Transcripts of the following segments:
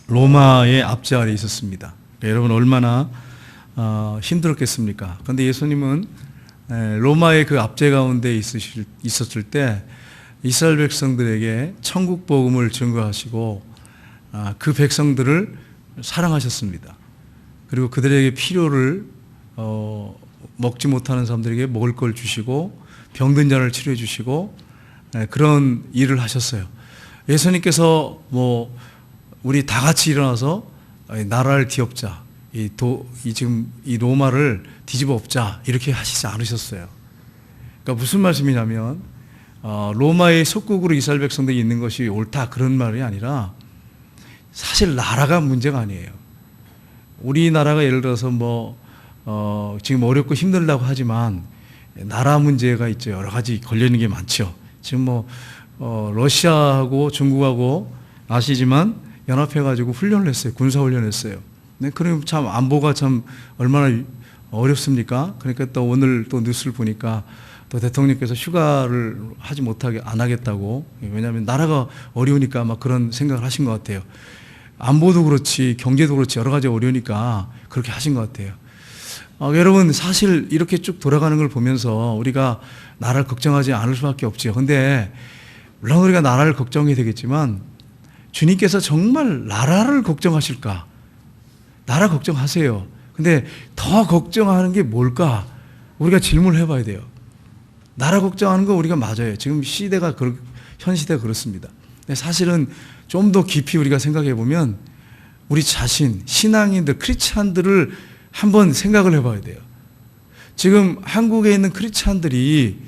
로마의 압제 아래 있었습니다. 여러분 얼마나 힘들었겠습니까? 그런데 예수님은 로마의 그 압제 가운데 있었을 때 이스라엘 백성들에게 천국 복음을 증거하시고 그 백성들을 사랑하셨습니다. 그리고 그들에게 필요를 먹지 못하는 사람들에게 먹을 걸 주시고 병든 자를 치료해 주시고 그런 일을 하셨어요. 예수님께서 우리 다 같이 일어나서 나라를 뒤엎자, 지금 이 로마를 뒤집어 엎자 이렇게 하시지 않으셨어요. 그러니까 무슨 말씀이냐면 로마의 속국으로 이스라엘 백성들이 있는 것이 옳다 그런 말이 아니라 사실 나라가 문제가 아니에요. 우리나라가 예를 들어서 지금 어렵고 힘들다고 하지만 나라 문제가 있죠. 여러 가지 걸리는 게 많죠. 지금 러시아하고 중국하고 아시지만 연합해가지고 훈련을 했어요. 군사훈련을 했어요. 네, 그럼 참 안보가 참 얼마나 어렵습니까? 그러니까 또 오늘 또 뉴스를 보니까 또 대통령께서 휴가를 안 하겠다고. 왜냐하면 나라가 어려우니까 막 그런 생각을 하신 것 같아요. 안보도 그렇지 경제도 그렇지 여러 가지 어려우니까 그렇게 하신 것 같아요. 여러분 사실 이렇게 쭉 돌아가는 걸 보면서 우리가 나라를 걱정하지 않을 수밖에 없죠. 그런데 물론 우리가 나라를 걱정해야 되겠지만 주님께서 정말 나라를 걱정하실까? 나라 걱정하세요. 근데 더 걱정하는 게 뭘까? 우리가 질문을 해봐야 돼요. 나라 걱정하는 거 우리가 맞아요. 지금 현 시대가 그렇습니다. 근데 사실은 좀 더 깊이 우리가 생각해 보면 우리 자신, 신앙인들, 크리스찬들을 한번 생각을 해봐야 돼요. 지금 한국에 있는 크리스찬들이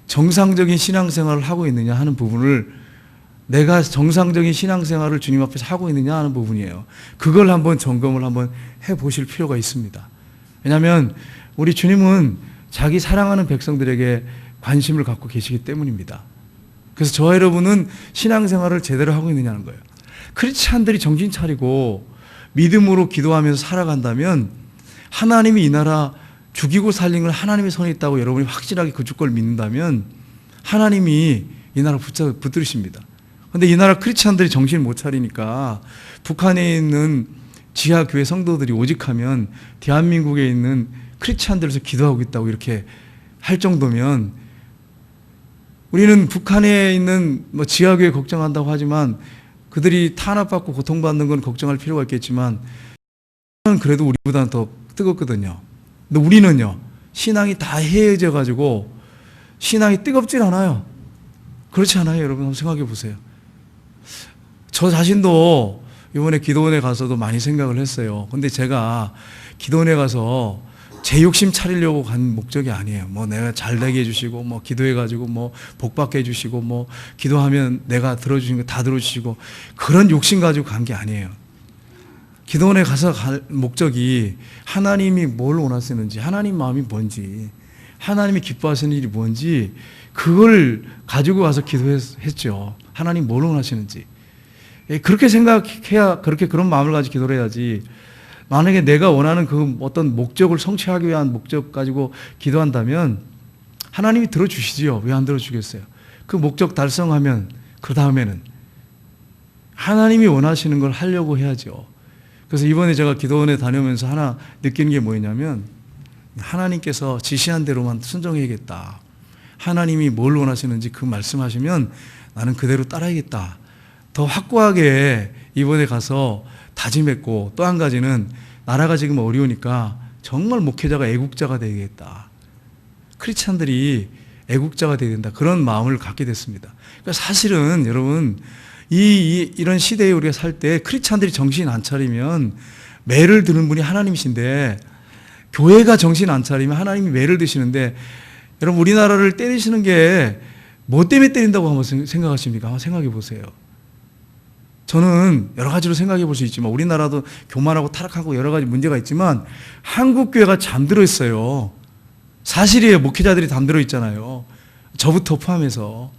정상적인 신앙생활을 하고 있느냐 하는 부분을 내가 정상적인 신앙생활을 주님 앞에서 하고 있느냐 하는 부분이에요. 그걸 한번 점검을 한번 해보실 필요가 있습니다. 왜냐하면 우리 주님은 자기 사랑하는 백성들에게 관심을 갖고 계시기 때문입니다. 그래서 저와 여러분은 신앙생활을 제대로 하고 있느냐는 거예요. 크리스찬들이 정신 차리고 믿음으로 기도하면서 살아간다면 하나님이 이 나라 죽이고 살린 걸 하나님의 손에 있다고 여러분이 확실하게 그 주권을 믿는다면 하나님이 이 나라 붙들으십니다. 그런데 이 나라 크리스찬들이 정신을 못 차리니까 북한에 있는 지하교회 성도들이 오직하면 대한민국에 있는 크리스찬들에서 기도하고 있다고 이렇게 할 정도면 우리는 북한에 있는 지하교회 걱정한다고 하지만 그들이 탄압받고 고통받는 건 걱정할 필요가 있겠지만 그래도 우리보다는 더 뜨겁거든요. 근데 우리는요 신앙이 다 해해져 가지고 신앙이 뜨겁질 않아요. 그렇지 않아요? 여러분 한번 생각해 보세요. 저 자신도 이번에 기도원에 가서도 많이 생각을 했어요. 근데 제가 기도원에 가서 제 욕심 차리려고 간 목적이 아니에요. 내가 잘 되게 해주시고, 기도해가지고, 복 받게 해주시고, 기도하면 내가 들어주신 거 다 들어주시고, 그런 욕심 가지고 간 게 아니에요. 기도원에 가서 갈 목적이 하나님이 뭘 원하시는지, 하나님 마음이 뭔지, 하나님이 기뻐하시는 일이 뭔지, 그걸 가지고 와서 기도했죠. 하나님 뭘 원하시는지. 그렇게 생각해야, 그런 마음을 가지고 기도를 해야지, 만약에 내가 원하는 그 어떤 목적을 성취하기 위한 목적 가지고 기도한다면 하나님이 들어주시지요. 왜 안 들어주겠어요? 그 목적 달성하면 그 다음에는 하나님이 원하시는 걸 하려고 해야죠. 그래서 이번에 제가 기도원에 다녀오면서 하나 느끼는 게 뭐였냐면 하나님께서 지시한 대로만 순종해야겠다. 하나님이 뭘 원하시는지 그 말씀하시면 나는 그대로 따라야겠다. 더 확고하게 이번에 가서 다짐했고 또 한 가지는 나라가 지금 어려우니까 정말 목회자가 애국자가 되겠다. 크리스찬들이 애국자가 되어야 된다. 그런 마음을 갖게 됐습니다. 그러니까 사실은 여러분 이런 시대에 우리가 살 때 크리스찬들이 정신 안 차리면 매를 드는 분이 하나님이신데 교회가 정신 안 차리면 하나님이 매를 드시는데 여러분 우리나라를 때리시는 게 뭐 때문에 때린다고 한번 생각하십니까? 한번 생각해 보세요. 저는 여러 가지로 생각해 볼 수 있지만 우리나라도 교만하고 타락하고 여러 가지 문제가 있지만 한국 교회가 잠들어 있어요. 사실이에요. 목회자들이 잠들어 있잖아요. 저부터 포함해서.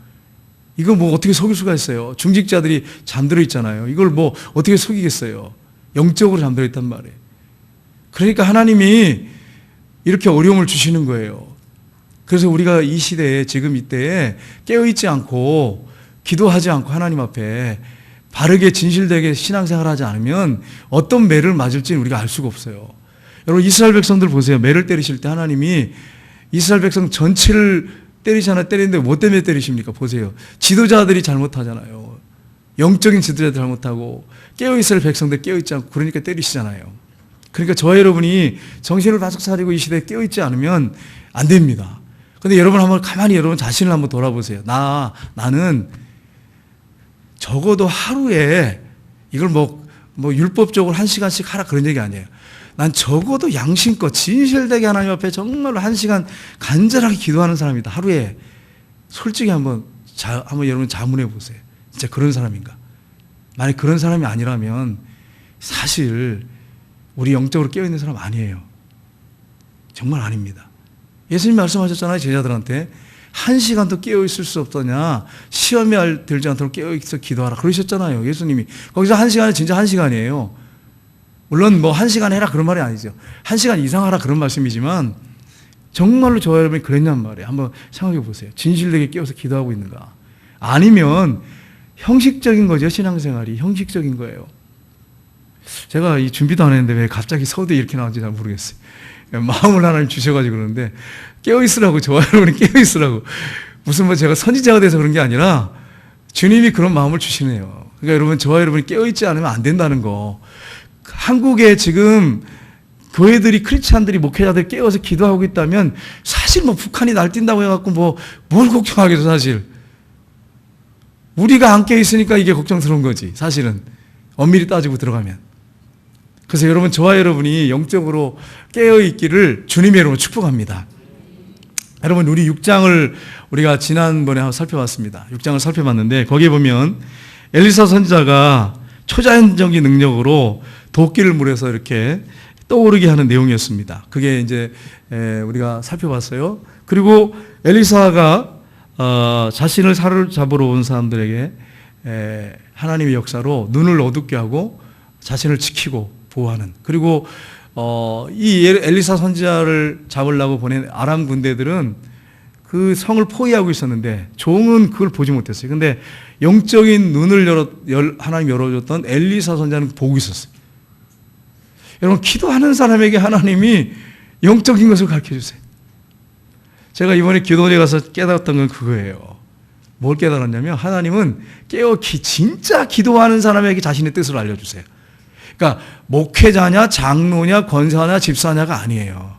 이거 어떻게 속일 수가 있어요. 중직자들이 잠들어 있잖아요. 이걸 어떻게 속이겠어요. 영적으로 잠들어 있단 말이에요. 그러니까 하나님이 이렇게 어려움을 주시는 거예요. 그래서 우리가 이 시대에 지금 이때에 깨어있지 않고 기도하지 않고 하나님 앞에 바르게 진실되게 신앙생활을 하지 않으면 어떤 매를 맞을지는 우리가 알 수가 없어요. 여러분 이스라엘 백성들 보세요. 매를 때리실 때 하나님이 이스라엘 백성 전체를 때리는데 뭐 때문에 때리십니까? 보세요. 지도자들이 잘못하잖아요. 영적인 지도자들 잘못하고 깨어있을 백성들 깨어있지 않고 그러니까 때리시잖아요. 그러니까 저와 여러분이 정신을 바짝 차리고 이 시대에 깨어있지 않으면 안 됩니다. 근데 여러분 한번 가만히 여러분 자신을 한번 돌아보세요. 나는 적어도 하루에 이걸 뭐 율법적으로 1시간씩 하라 그런 얘기 아니에요. 난 적어도 양심껏 진실되게 하나님 앞에 정말로 1시간 간절하게 기도하는 사람이다. 하루에 솔직히 한번 여러분 자문해 보세요. 진짜 그런 사람인가? 만약 그런 사람이 아니라면 사실 우리 영적으로 깨어있는 사람 아니에요. 정말 아닙니다. 예수님 말씀하셨잖아요. 제자들한테 1시간도 깨어있을 수 없더냐. 시험에 들지 않도록 깨어있어 기도하라. 그러셨잖아요. 예수님이. 거기서 1시간은 진짜 1시간이에요. 물론 뭐 1시간 해라 그런 말이 아니죠. 1시간 이상 하라 그런 말씀이지만 정말로 저와 여러분이 그랬냔 말이에요. 한번 생각해 보세요. 진실되게 깨어서 기도하고 있는가. 아니면 형식적인 거죠. 신앙생활이 형식적인 거예요. 제가 이 준비도 안 했는데 왜 갑자기 서두에 이렇게 나왔는지 잘 모르겠어요. 마음을 하나님 주셔가지고 그러는데 깨어있으라고 저와 여러분이 깨어있으라고 무슨 뭐 제가 선지자가 돼서 그런 게 아니라 주님이 그런 마음을 주시네요. 그러니까 여러분 저와 여러분이 깨어있지 않으면 안 된다는 거. 한국에 지금 교회들이 크리스찬들이 목회자들 깨어서 기도하고 있다면 사실 뭐 북한이 날뛴다고 해갖고 뭘 걱정하겠어 사실. 우리가 안 깨어있으니까 이게 걱정스러운 거지 사실은 엄밀히 따지고 들어가면. 그래서 여러분 저와 여러분이 영적으로 깨어있기를 주님의 이름으로 축복합니다. 여러분 우리 6장을 우리가 지난번에 한번 살펴봤습니다. 6장을 살펴봤는데 거기에 보면 엘리사 선지자가 초자연적인 능력으로 도끼를 물에서 이렇게 떠오르게 하는 내용이었습니다. 그게 이제 우리가 살펴봤어요. 그리고 엘리사가 자신을 사로잡으러 온 사람들에게 하나님의 역사로 눈을 어둡게 하고 자신을 지키고 보호하는. 그리고 이 엘리사 선지자를 잡으려고 보낸 아람 군대들은 그 성을 포위하고 있었는데 종은 그걸 보지 못했어요. 근데 영적인 눈을 하나님 열어줬던 엘리사 선지자는 보고 있었어요. 여러분 기도하는 사람에게 하나님이 영적인 것을 가르쳐주세요. 제가 이번에 기도원에 가서 깨달았던 건 그거예요. 뭘 깨달았냐면 하나님은 진짜 기도하는 사람에게 자신의 뜻을 알려주세요. 그러니까 목회자냐 장로냐 권사냐 집사냐가 아니에요.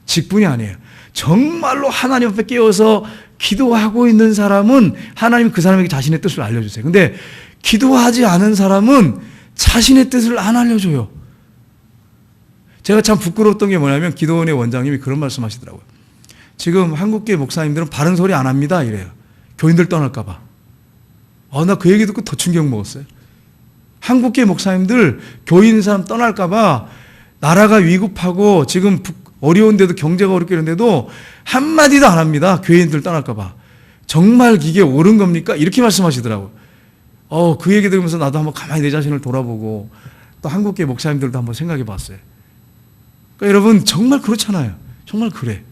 직분이 아니에요. 정말로 하나님 앞에 깨어서 기도하고 있는 사람은 하나님 그 사람에게 자신의 뜻을 알려주세요. 근데 기도하지 않은 사람은 자신의 뜻을 안 알려줘요. 제가 참 부끄러웠던 게 뭐냐면 기도원의 원장님이 그런 말씀 하시더라고요. 지금 한국교회 목사님들은 바른 소리 안 합니다 이래요. 교인들 떠날까 봐. 나 그 얘기 듣고 더 충격 먹었어요. 한국교회 목사님들 교인 사람 떠날까 봐 나라가 위급하고 지금 어려운데도 경제가 어렵게 이런데도 한마디도 안 합니다. 교인들 떠날까 봐. 정말 이게 옳은 겁니까? 이렇게 말씀하시더라고요. 그 얘기 들으면서 나도 한번 가만히 내 자신을 돌아보고 또 한국교회 목사님들도 한번 생각해 봤어요. 그러니까 여러분 정말 그렇잖아요. 정말 그래.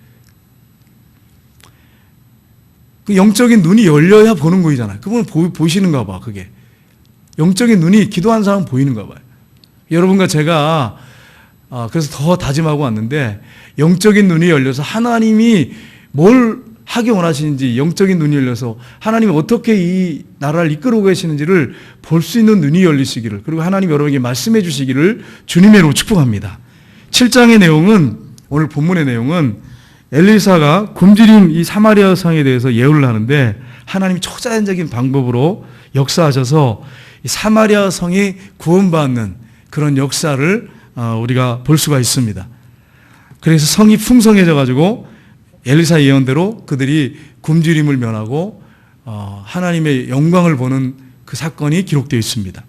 그 영적인 눈이 열려야 보는 거이잖아요. 그분은 보시는가 봐. 그게 영적인 눈이 기도하는 사람은 보이는가 봐요. 여러분과 제가 그래서 더 다짐하고 왔는데 영적인 눈이 열려서 하나님이 뭘 하기 원하시는지 영적인 눈이 열려서 하나님이 어떻게 이 나라를 이끌고 계시는지를 볼 수 있는 눈이 열리시기를, 그리고 하나님 여러분에게 말씀해 주시기를 주님의 이름으로 축복합니다. 7장의 내용은, 오늘 본문의 내용은 엘리사가 굶주린 이 사마리아 성에 대해서 예언을 하는데 하나님이 초자연적인 방법으로 역사하셔서 이 사마리아 성이 구원받는 그런 역사를 우리가 볼 수가 있습니다. 그래서 성이 풍성해져 가지고 엘리사 예언대로 그들이 굶주림을 면하고 하나님의 영광을 보는 그 사건이 기록되어 있습니다.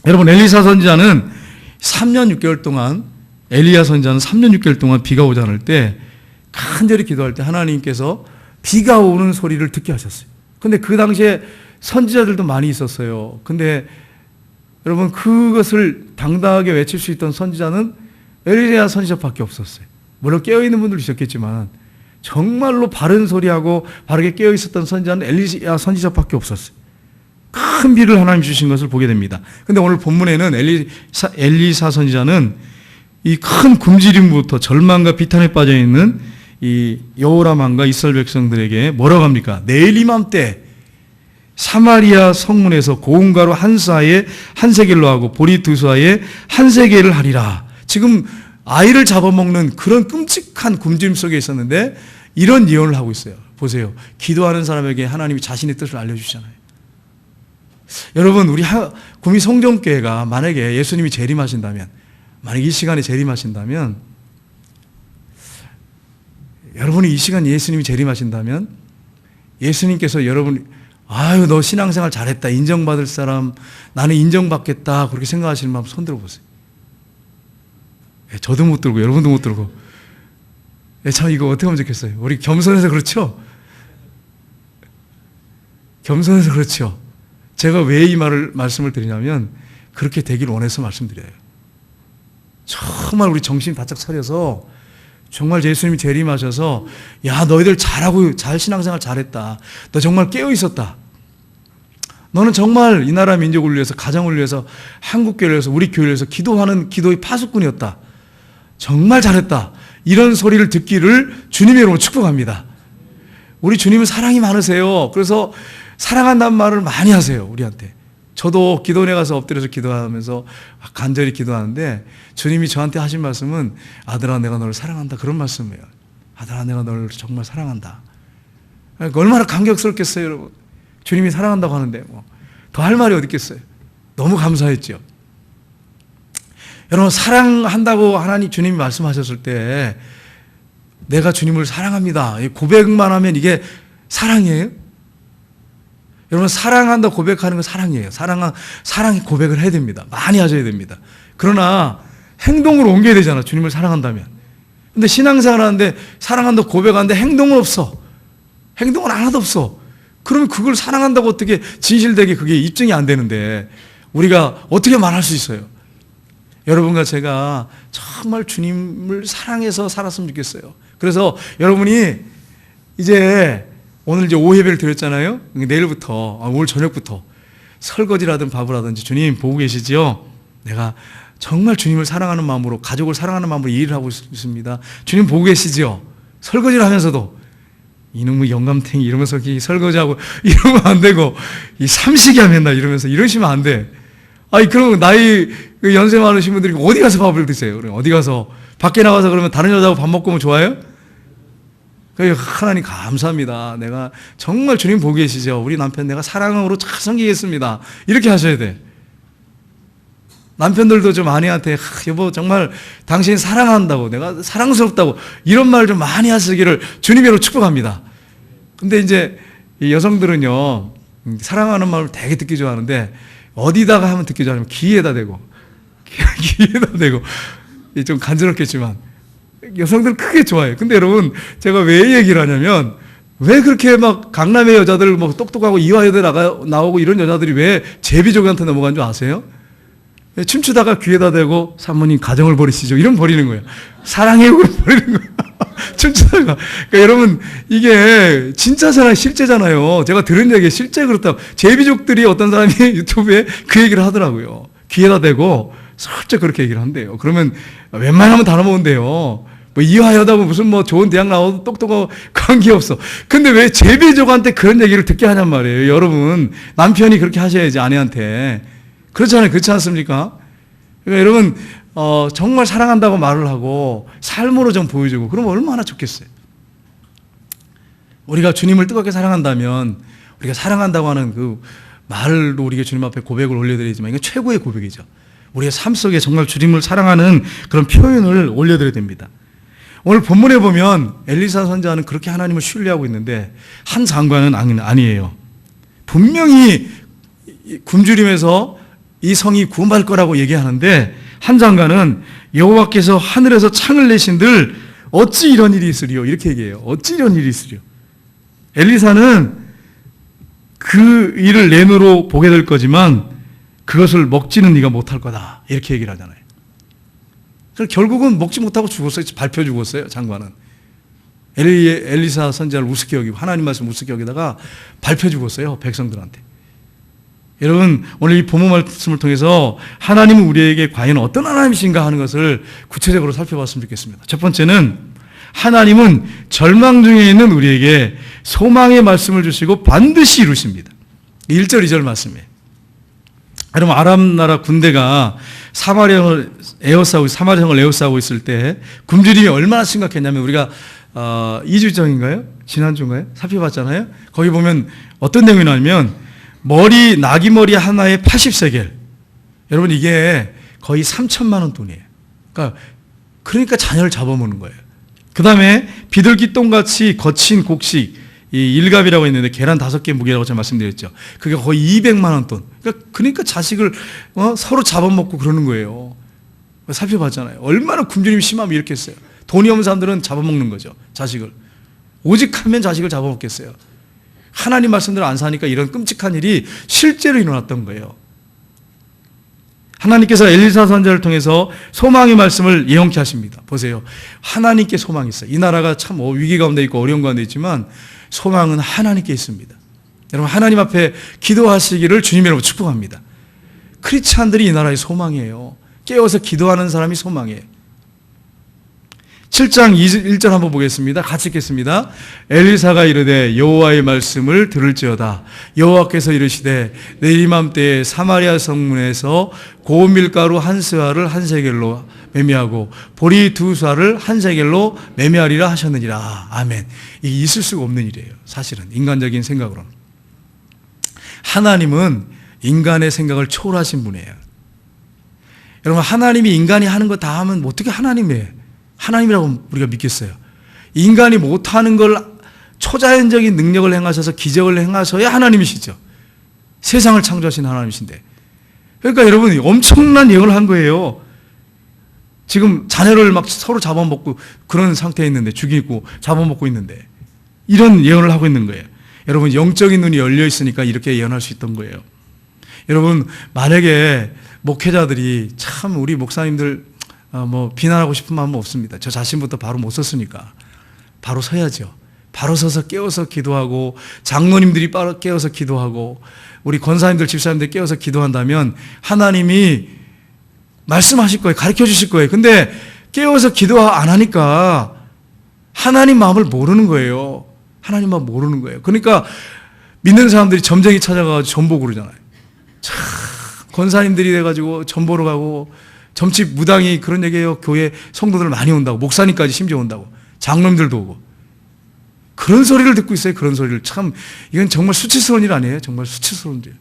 여러분 엘리사 선지자는 3년 6개월 동안, 엘리야 선지자는 3년 6개월 동안 비가 오지 않을 때 간절히 기도할 때 하나님께서 비가 오는 소리를 듣게 하셨어요. 근데 그 당시에 선지자들도 많이 있었어요. 근데 여러분 그것을 당당하게 외칠 수 있던 선지자는 엘리야 선지자밖에 없었어요. 물론 깨어있는 분들도 있었겠지만 정말로 바른 소리하고 바르게 깨어있었던 선지자는 엘리야 선지자밖에 없었어요. 큰 비를 하나님 주신 것을 보게 됩니다. 근데 오늘 본문에는 엘리사 선지자는 이 큰 굶주림부터 절망과 비탄에 빠져 있는 이 여호람 왕과 이스라엘 백성들에게 뭐라고 합니까? 내일 이맘때 사마리아 성문에서 고운가루 한 사에 한 세겔로 하고 보리 두 사에 한 세겔을 하리라. 지금 아이를 잡아먹는 그런 끔찍한 굶주림 속에 있었는데 이런 예언을 하고 있어요. 보세요. 기도하는 사람에게 하나님이 자신의 뜻을 알려주시잖아요. 여러분, 우리 구미 성정교회가 만약에 예수님이 재림하신다면, 만약에 이 시간에 재림하신다면, 여러분이 이 시간 예수님이 재림하신다면 예수님께서 여러분, 아유 너 신앙생활 잘했다, 인정받을 사람, 나는 인정받겠다, 그렇게 생각하시는 마음 손 들어보세요. 저도 못 들고 여러분도 못 들고. 참 이거 어떻게 하면 좋겠어요. 우리 겸손해서 그렇죠? 겸손해서 그렇죠. 제가 왜 이 말씀을 드리냐면 그렇게 되길 원해서 말씀드려요. 정말 우리 정신 바짝 차려서 정말 예수님이 재림하셔서 야 너희들 잘하고 잘 신앙생활 잘했다, 너 정말 깨어있었다, 너는 정말 이 나라 민족을 위해서, 가정을 위해서, 한국교회를 위해서, 우리 교회를 위해서 기도하는 기도의 파수꾼이었다, 정말 잘했다, 이런 소리를 듣기를 주님의 이름으로 축복합니다. 우리 주님은 사랑이 많으세요. 그래서 사랑한다는 말을 많이 하세요, 우리한테. 저도 기도원에 가서 엎드려서 기도하면서 간절히 기도하는데 주님이 저한테 하신 말씀은 아들아 내가 너를 사랑한다, 그런 말씀이에요. 아들아 내가 너를 정말 사랑한다. 그러니까 얼마나 감격스럽겠어요, 여러분. 주님이 사랑한다고 하는데 더 할 말이 어디 있겠어요. 너무 감사했죠. 여러분, 사랑한다고 하나님 주님이 말씀하셨을 때 내가 주님을 사랑합니다, 고백만 하면 이게 사랑이에요? 여러분, 사랑한다 고백하는 건 사랑이에요. 사랑의 고백을 해야 됩니다. 많이 하셔야 됩니다. 그러나 행동으로 옮겨야 되잖아, 주님을 사랑한다면. 근데 신앙생활 하는데 사랑한다 고백하는데 행동은 없어. 행동은 하나도 없어. 그러면 그걸 사랑한다고 어떻게 진실되게 그게 입증이 안 되는데 우리가 어떻게 말할 수 있어요? 여러분과 제가 정말 주님을 사랑해서 살았으면 좋겠어요. 그래서 여러분이 이제 오늘 이제 오예배를 드렸잖아요. 내일부터, 오늘 저녁부터 설거지라든 밥을 하든지 주님 보고 계시지요? 내가 정말 주님을 사랑하는 마음으로, 가족을 사랑하는 마음으로 이 일을 하고 있습니다. 주님 보고 계시지요? 설거지를 하면서도 이놈의 영감탱이 이러면서 설거지하고 이러면 안 되고, 이 삼식이 하면 나 이러면서 이러시면 안 돼. 아니, 그럼 나이 연세 많으신 분들이 어디 가서 밥을 드세요? 어디 가서, 밖에 나가서 그러면 다른 여자하고 밥 먹고 오면 좋아요? 하나님 감사합니다. 내가 정말 주님 보고 계시죠? 우리 남편 내가 사랑으로 잘 섬기겠습니다, 이렇게 하셔야 돼. 남편들도 좀 아내한테 여보 정말 당신 사랑한다고, 내가 사랑스럽다고, 이런 말 좀 많이 하시기를 주님으로 축복합니다. 근데 이제 이 여성들은요, 사랑하는 말을 되게 듣기 좋아하는데 어디다가 하면 듣기 좋아하면 귀에다 대고 귀에다 대고, 좀 간지럽겠지만 여성들 크게 좋아해요. 근데 여러분, 제가 왜 얘기를 하냐면, 왜 그렇게 막 강남의 여자들 뭐 똑똑하고 이화여대 나오고 이런 여자들이 왜 제비족한테 넘어간 줄 아세요? 춤추다가 귀에다 대고 사모님 가정을 버리시죠, 이런 버리는 거예요. 사랑해요, 버리는 거예요. 춤추다가. 그러니까 여러분, 이게 진짜 사랑, 실제잖아요. 제가 들은 얘기 실제 그렇다고. 제비족들이 어떤 사람이 유튜브에 그 얘기를 하더라고요. 귀에다 대고 슬쩍 그렇게 얘기를 한대요. 그러면 웬만하면 다 넘어온대요. 뭐 이화여다고 무슨 뭐 좋은 대학 나와도 똑똑하고 관계없어. 근데 왜 제비족한테 그런 얘기를 듣게 하냔 말이에요. 여러분, 남편이 그렇게 하셔야지, 아내한테. 그렇잖아요. 그렇지 않습니까? 그러니까 여러분, 정말 사랑한다고 말을 하고 삶으로 좀 보여주고 그러면 얼마나 좋겠어요. 우리가 주님을 뜨겁게 사랑한다면, 우리가 사랑한다고 하는 그 말로 우리가 주님 앞에 고백을 올려드리지만 이건 최고의 고백이죠. 우리의 삶 속에 정말 주님을 사랑하는 그런 표현을 올려드려야 됩니다. 오늘 본문에 보면 엘리사 선지자는 그렇게 하나님을 신뢰하고 있는데 한 장관은 아니에요. 분명히 굶주림에서 이 성이 구원받을 거라고 얘기하는데 한 장관은 여호와께서 하늘에서 창을 내신들 어찌 이런 일이 있으리요, 이렇게 얘기해요. 어찌 이런 일이 있으리요. 엘리사는 그 일을 내 눈으로 보게 될 거지만 그것을 먹지는 네가 못할 거다, 이렇게 얘기를 하잖아요. 그래서 결국은 먹지 못하고 죽었어요. 밟혀 죽었어요, 장관은. 엘리사 선지자를 우습게 여기고 하나님 말씀 우습게 여기다가 밟혀 죽었어요, 백성들한테. 여러분, 오늘 이 본문 말씀을 통해서 하나님은 우리에게 과연 어떤 하나님이신가 하는 것을 구체적으로 살펴봤으면 좋겠습니다. 첫 번째는 하나님은 절망 중에 있는 우리에게 소망의 말씀을 주시고 반드시 이루십니다. 1절, 2절 말씀이에요. 여러분, 아람 나라 군대가 사마리아성을 에워싸고 있을 때 굶주림이 얼마나 심각했냐면 우리가 2주 전인가요? 지난주인가요? 살펴봤잖아요. 거기 보면 어떤 내용이 나오면 나귀 머리 하나에 80세겔. 여러분, 이게 거의 3천만 원 돈이에요. 그러니까 자녀를 잡아먹는 거예요. 그 다음에 비둘기 똥같이 거친 곡식, 이 일갑이라고 했는데 계란 5개 무게라고 제가 말씀드렸죠. 그게 거의 200만 원 돈. 그러니까 자식을 서로 잡아먹고 그러는 거예요. 살펴봤잖아요. 얼마나 굶주림이 심하면 이렇게 했어요. 돈이 없는 사람들은 잡아먹는 거죠. 자식을. 오직 하면 자식을 잡아먹겠어요. 하나님 말씀대로 안 사니까 이런 끔찍한 일이 실제로 일어났던 거예요. 하나님께서 엘리사 선지자를 통해서 소망의 말씀을 예언케 하십니다. 보세요. 하나님께 소망이 있어요. 이 나라가 참 위기 가운데 있고 어려운 가운데 있지만 소망은 하나님께 있습니다. 여러분, 하나님 앞에 기도하시기를 주님의 이름으로 축복합니다. 크리스찬들이 이 나라의 소망이에요. 깨어서 기도하는 사람이 소망이에요. 7장 1절 한번 보겠습니다. 같이 읽겠습니다. 엘리사가 이르되 여호와의 말씀을 들을지어다. 여호와께서 이르시되 내일 이맘때에 사마리아 성문에서 고운 밀가루 한 스와를 한 세겔로 매매하고 보리 2쏴를 한 세겔로 매매하리라 하셨느니라. 아멘. 이게 있을 수가 없는 일이에요. 사실은 인간적인 생각으로는. 하나님은 인간의 생각을 초월하신 분이에요. 여러분, 하나님이 인간이 하는 거 다 하면 어떻게 하나님이라고 우리가 믿겠어요? 인간이 못하는 걸 초자연적인 능력을 행하셔서 기적을 행하셔야 하나님이시죠. 세상을 창조하신 하나님이신데. 그러니까 여러분, 엄청난 예언을 한 거예요. 지금 자녀를 막 서로 잡아먹고 그런 상태에 있는데, 죽이고 잡아먹고 있는데 이런 예언을 하고 있는 거예요. 여러분, 영적인 눈이 열려 있으니까 이렇게 예언할 수 있던 거예요. 여러분, 만약에 목회자들이 참 우리 목사님들 비난하고 싶은 마음은 없습니다. 저 자신부터 바로 못 섰으니까 바로 서야죠. 바로 서서 깨워서 기도하고 장로님들이 깨워서 기도하고 우리 권사님들 집사님들 깨워서 기도한다면 하나님이 말씀하실 거예요. 가르쳐 주실 거예요. 근데 깨워서 기도 안 하니까 하나님 마음을 모르는 거예요. 하나님 마음 모르는 거예요. 그러니까 믿는 사람들이 점쟁이 찾아가서 점보 그러잖아요. 참 권사님들이 돼가지고 점보러 가고 점집 무당이 그런 얘기해요. 교회 성도들 많이 온다고. 목사님까지 심지어 온다고. 장로님들도 오고. 그런 소리를 듣고 있어요. 그런 소리를. 참 이건 정말 수치스러운 일 아니에요? 정말 수치스러운 일.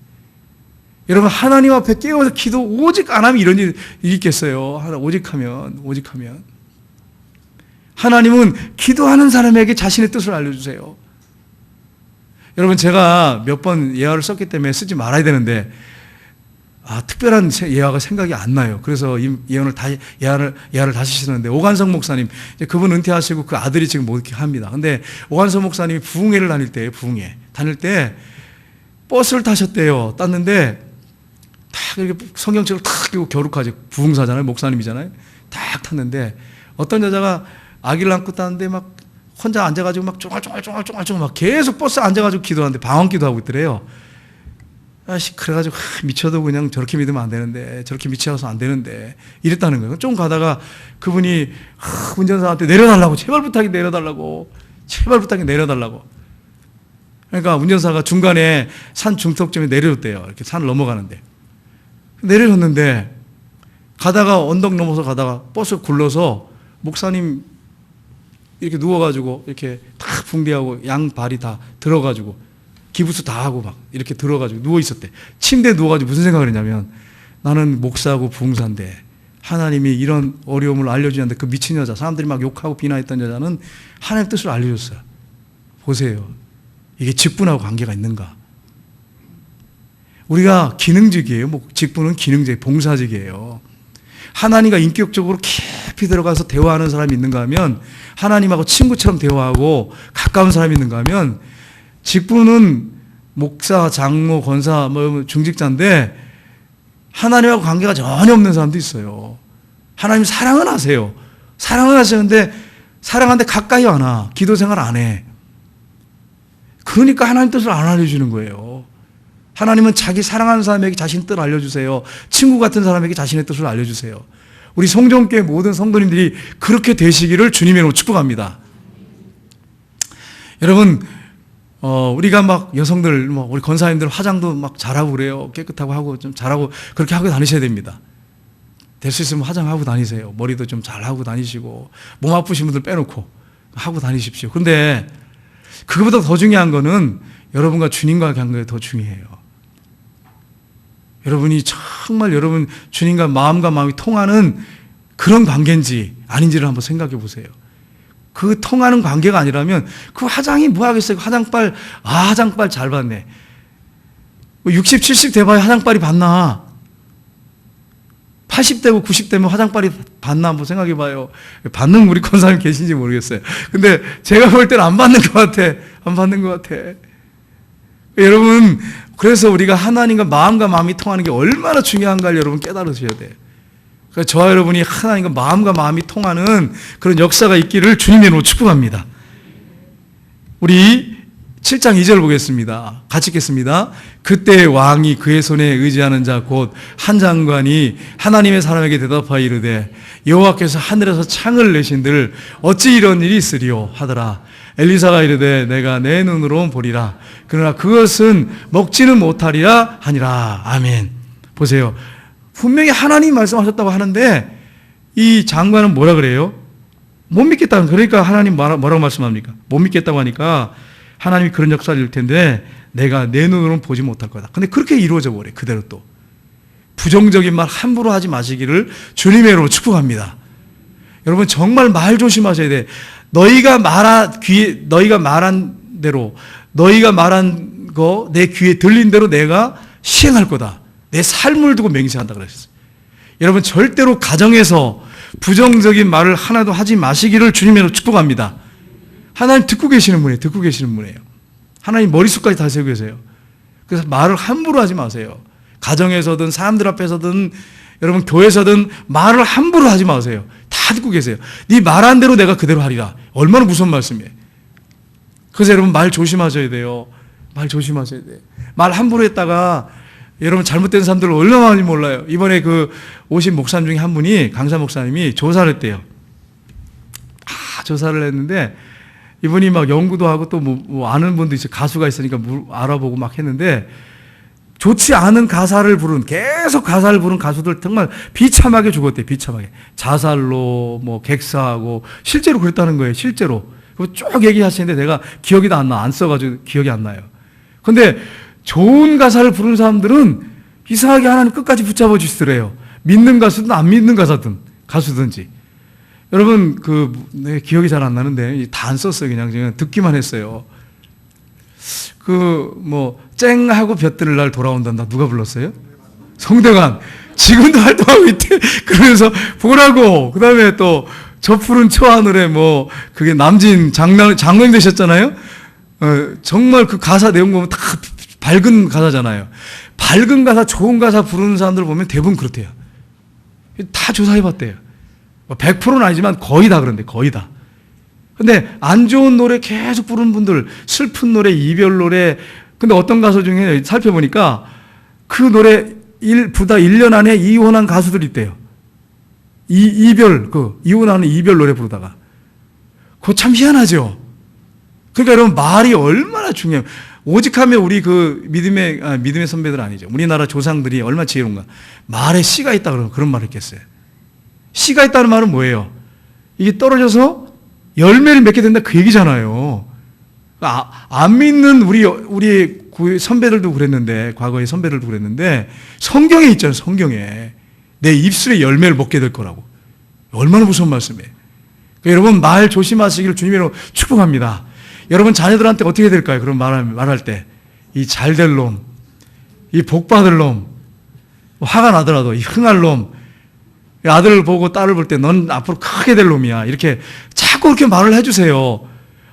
여러분, 하나님 앞에 깨워서 기도 오직 안 하면 이런 일이 있겠어요. 오직 하면. 하나님은 기도하는 사람에게 자신의 뜻을 알려주세요. 여러분, 제가 몇 번 예화를 썼기 때문에 쓰지 말아야 되는데 특별한 예화가 생각이 안 나요. 그래서 이 예화를 다시 쓰는데, 오관성 목사님, 그분 은퇴하시고 그 아들이 지금 못 이렇게 합니다. 근데 오관성 목사님이 부흥회를 다닐 때 버스를 타셨대요. 땄는데 탁 이렇게 성경책을 탁 끼고 겨룩하지. 부흥사잖아요. 목사님이잖아요. 탁 탔는데 어떤 여자가 아기를 안고 땄는데 막 혼자 앉아가지고 막 쫑알쫑알 막 계속 버스에 앉아가지고 기도하는데 방언 기도하고 있더래요. 그래가지고 미쳐도 그냥 저렇게 믿으면 안 되는데, 저렇게 미쳐서 안 되는데 이랬다는 거예요. 좀 가다가 그분이 운전사한테 내려달라고, 제발 부탁이 내려달라고. 그러니까 운전사가 중간에 산 중턱점에 내려줬대요. 이렇게 산을 넘어가는데 내려줬는데 가다가 언덕 넘어서 가다가 버스 굴러서 목사님 이렇게 누워가지고 이렇게 탁 붕대하고 양 발이 다 들어가지고 기부스 다 하고 막 이렇게 들어가지고 누워있었대. 침대에 누워가지고 무슨 생각을 했냐면, 나는 목사하고 부흥사인데 하나님이 이런 어려움을 알려주는데 그 미친 여자, 사람들이 막 욕하고 비난했던 여자는 하나님의 뜻을 알려줬어요. 보세요. 이게 직분하고 관계가 있는가? 우리가 기능직이에요. 직분은 기능직, 봉사직이에요. 하나님과 인격적으로 깊이 들어가서 대화하는 사람이 있는가 하면, 하나님하고 친구처럼 대화하고 가까운 사람이 있는가 하면, 직분은 목사, 장로, 권사, 중직자인데 하나님하고 관계가 전혀 없는 사람도 있어요. 하나님 사랑은 하세요. 사랑은 하시는데 사랑하는데 가까이 안 와. 기도 생활 안 해. 그러니까 하나님 뜻을 안 알려주는 거예요. 하나님은 자기 사랑하는 사람에게 자신의 뜻을 알려주세요. 친구 같은 사람에게 자신의 뜻을 알려주세요. 우리 성정교회 모든 성도님들이 그렇게 되시기를 주님의 이름으로 축복합니다. 여러분, 우리가 막 여성들, 우리 권사님들 화장도 막 잘하고 그래요. 깨끗하고 하고 좀 잘하고 그렇게 하고 다니셔야 됩니다. 될 수 있으면 화장하고 다니세요. 머리도 좀 잘하고 다니시고, 몸 아프신 분들 빼놓고 하고 다니십시오. 그런데 그거보다 더 중요한 거는 여러분과 주님과의 관계가 더 중요해요. 여러분이 정말 여러분 주님과 마음과 마음이 통하는 그런 관계인지 아닌지를 한번 생각해 보세요. 그 통하는 관계가 아니라면 그 화장이 뭐 하겠어요? 화장빨 잘 받네. 60, 70 돼봐야 화장빨이 받나? 80대고 90대면 화장빨이 받나 한번 생각해 봐요. 받는 우리 권사님 계신지 모르겠어요. 근데 제가 볼 때는 안 받는 것 같아. 안 받는 것 같아. 여러분, 그래서 우리가 하나님과 마음과 마음이 통하는 게 얼마나 중요한가를 여러분 깨달으셔야 돼요. 그래서 저와 여러분이 하나님과 마음이 통하는 그런 역사가 있기를 주님의 이름으로 축복합니다. 우리 7장 2절 보겠습니다. 같이 읽겠습니다. 그때 왕이 그의 손에 의지하는 자 곧 한 장관이 하나님의 사람에게 대답하여 이르되 여호와께서 하늘에서 창을 내신들 어찌 이런 일이 있으리요 하더라. 엘리사가 이르되 내가 내 눈으로 보리라. 그러나 그것은 먹지는 못하리라 하니라. 아멘. 보세요. 분명히 하나님 말씀하셨다고 하는데 이 장관은 뭐라 그래요? 못 믿겠다. 그러니까 하나님 뭐라고 말씀합니까? 못 믿겠다고 하니까 하나님이 그런 역사를 일 텐데 내가 내 눈으로는 보지 못할 거다. 근데 그렇게 이루어져 버려. 그대로 또. 부정적인 말 함부로 하지 마시기를 주님의 이름으로 축복합니다. 여러분 정말 말 조심하셔야 돼. 너희가 말한 대로 너희가 말한 거 내 귀에 들린 대로 내가 시행할 거다. 내 삶을 두고 맹세한다 그랬어요. 여러분 절대로 가정에서 부정적인 말을 하나도 하지 마시기를 주님의 이름으로 축복합니다. 하나님 듣고 계시는 분이에요. 하나님 머릿속까지 다 세우고 계세요. 그래서 말을 함부로 하지 마세요. 가정에서든 사람들 앞에서든 여러분 교회에서든 말을 함부로 하지 마세요. 다 듣고 계세요. 네 말한 대로 내가 그대로 하리라. 얼마나 무서운 말씀이에요. 그래서 여러분 말 조심하셔야 돼요. 말 조심하셔야 돼요. 말 함부로 했다가 여러분 잘못된 사람들 얼마나 많이 몰라요. 이번에 그 오신 목사님 중에 한 분이 강사 목사님이 조사를 했대요. 조사를 했는데 이분이 막 연구도 하고 또 뭐 아는 분도 있어요. 가수가 있으니까 알아보고 막 했는데 좋지 않은 가사를 부른 계속 가사를 부른 가수들 정말 비참하게 죽었대요. 비참하게. 자살로 뭐 객사하고 실제로 그랬다는 거예요. 실제로. 쭉 얘기하시는데 내가 기억이 안 나. 안 써가지고 기억이 안 나요. 근데 좋은 가사를 부른 사람들은 이상하게 하나님 끝까지 붙잡아 주시더래요. 믿는 가수든 안 믿는 가수든지. 여러분 내 기억이 잘 안 나는데 다 안 썼어요. 그냥 듣기만 했어요. 쨍하고 볕들을 날 돌아온단다. 누가 불렀어요? 성대관. 지금도 활동하고 있대. 그러면서 보라고. 그 다음에 또 저 푸른 초하늘에 그게 남진 장로님 되셨잖아요. 정말 그 가사 내용 보면 다 밝은 가사잖아요. 밝은 가사, 좋은 가사 부르는 사람들 보면 대부분 그렇대요. 다 조사해봤대요. 100%는 아니지만 거의 다 그런데, 거의 다. 근데 안 좋은 노래 계속 부르는 분들, 슬픈 노래, 이별 노래, 근데 어떤 가수 중에 살펴보니까 그 노래 부다 1년 안에 이혼한 가수들이 있대요. 이혼하는 이별 노래 부르다가. 그거 참 희한하죠? 그러니까 여러분, 말이 얼마나 중요해요. 오직하면 우리 믿음의 선배들 아니죠. 우리나라 조상들이 얼마나 지혜로운가. 말에 씨가 있다 그러면 그런 말을 했겠어요. 씨가 있다는 말은 뭐예요? 이게 떨어져서 열매를 맺게 된다 그 얘기잖아요. 안 믿는 우리 선배들도 그랬는데, 과거의 선배들도 그랬는데, 성경에 있잖아요, 성경에. 내 입술에 열매를 먹게 될 거라고. 얼마나 무서운 말씀이에요. 그러니까 여러분, 말 조심하시기를 주님으로 축복합니다. 여러분, 자녀들한테 어떻게 될까요? 그런 말할 때. 이 잘될 놈, 이 복받을 놈, 화가 나더라도 이 흥할 놈, 아들을 보고 딸을 볼 때 넌 앞으로 크게 될 놈이야. 이렇게 자꾸 그렇게 말을 해주세요.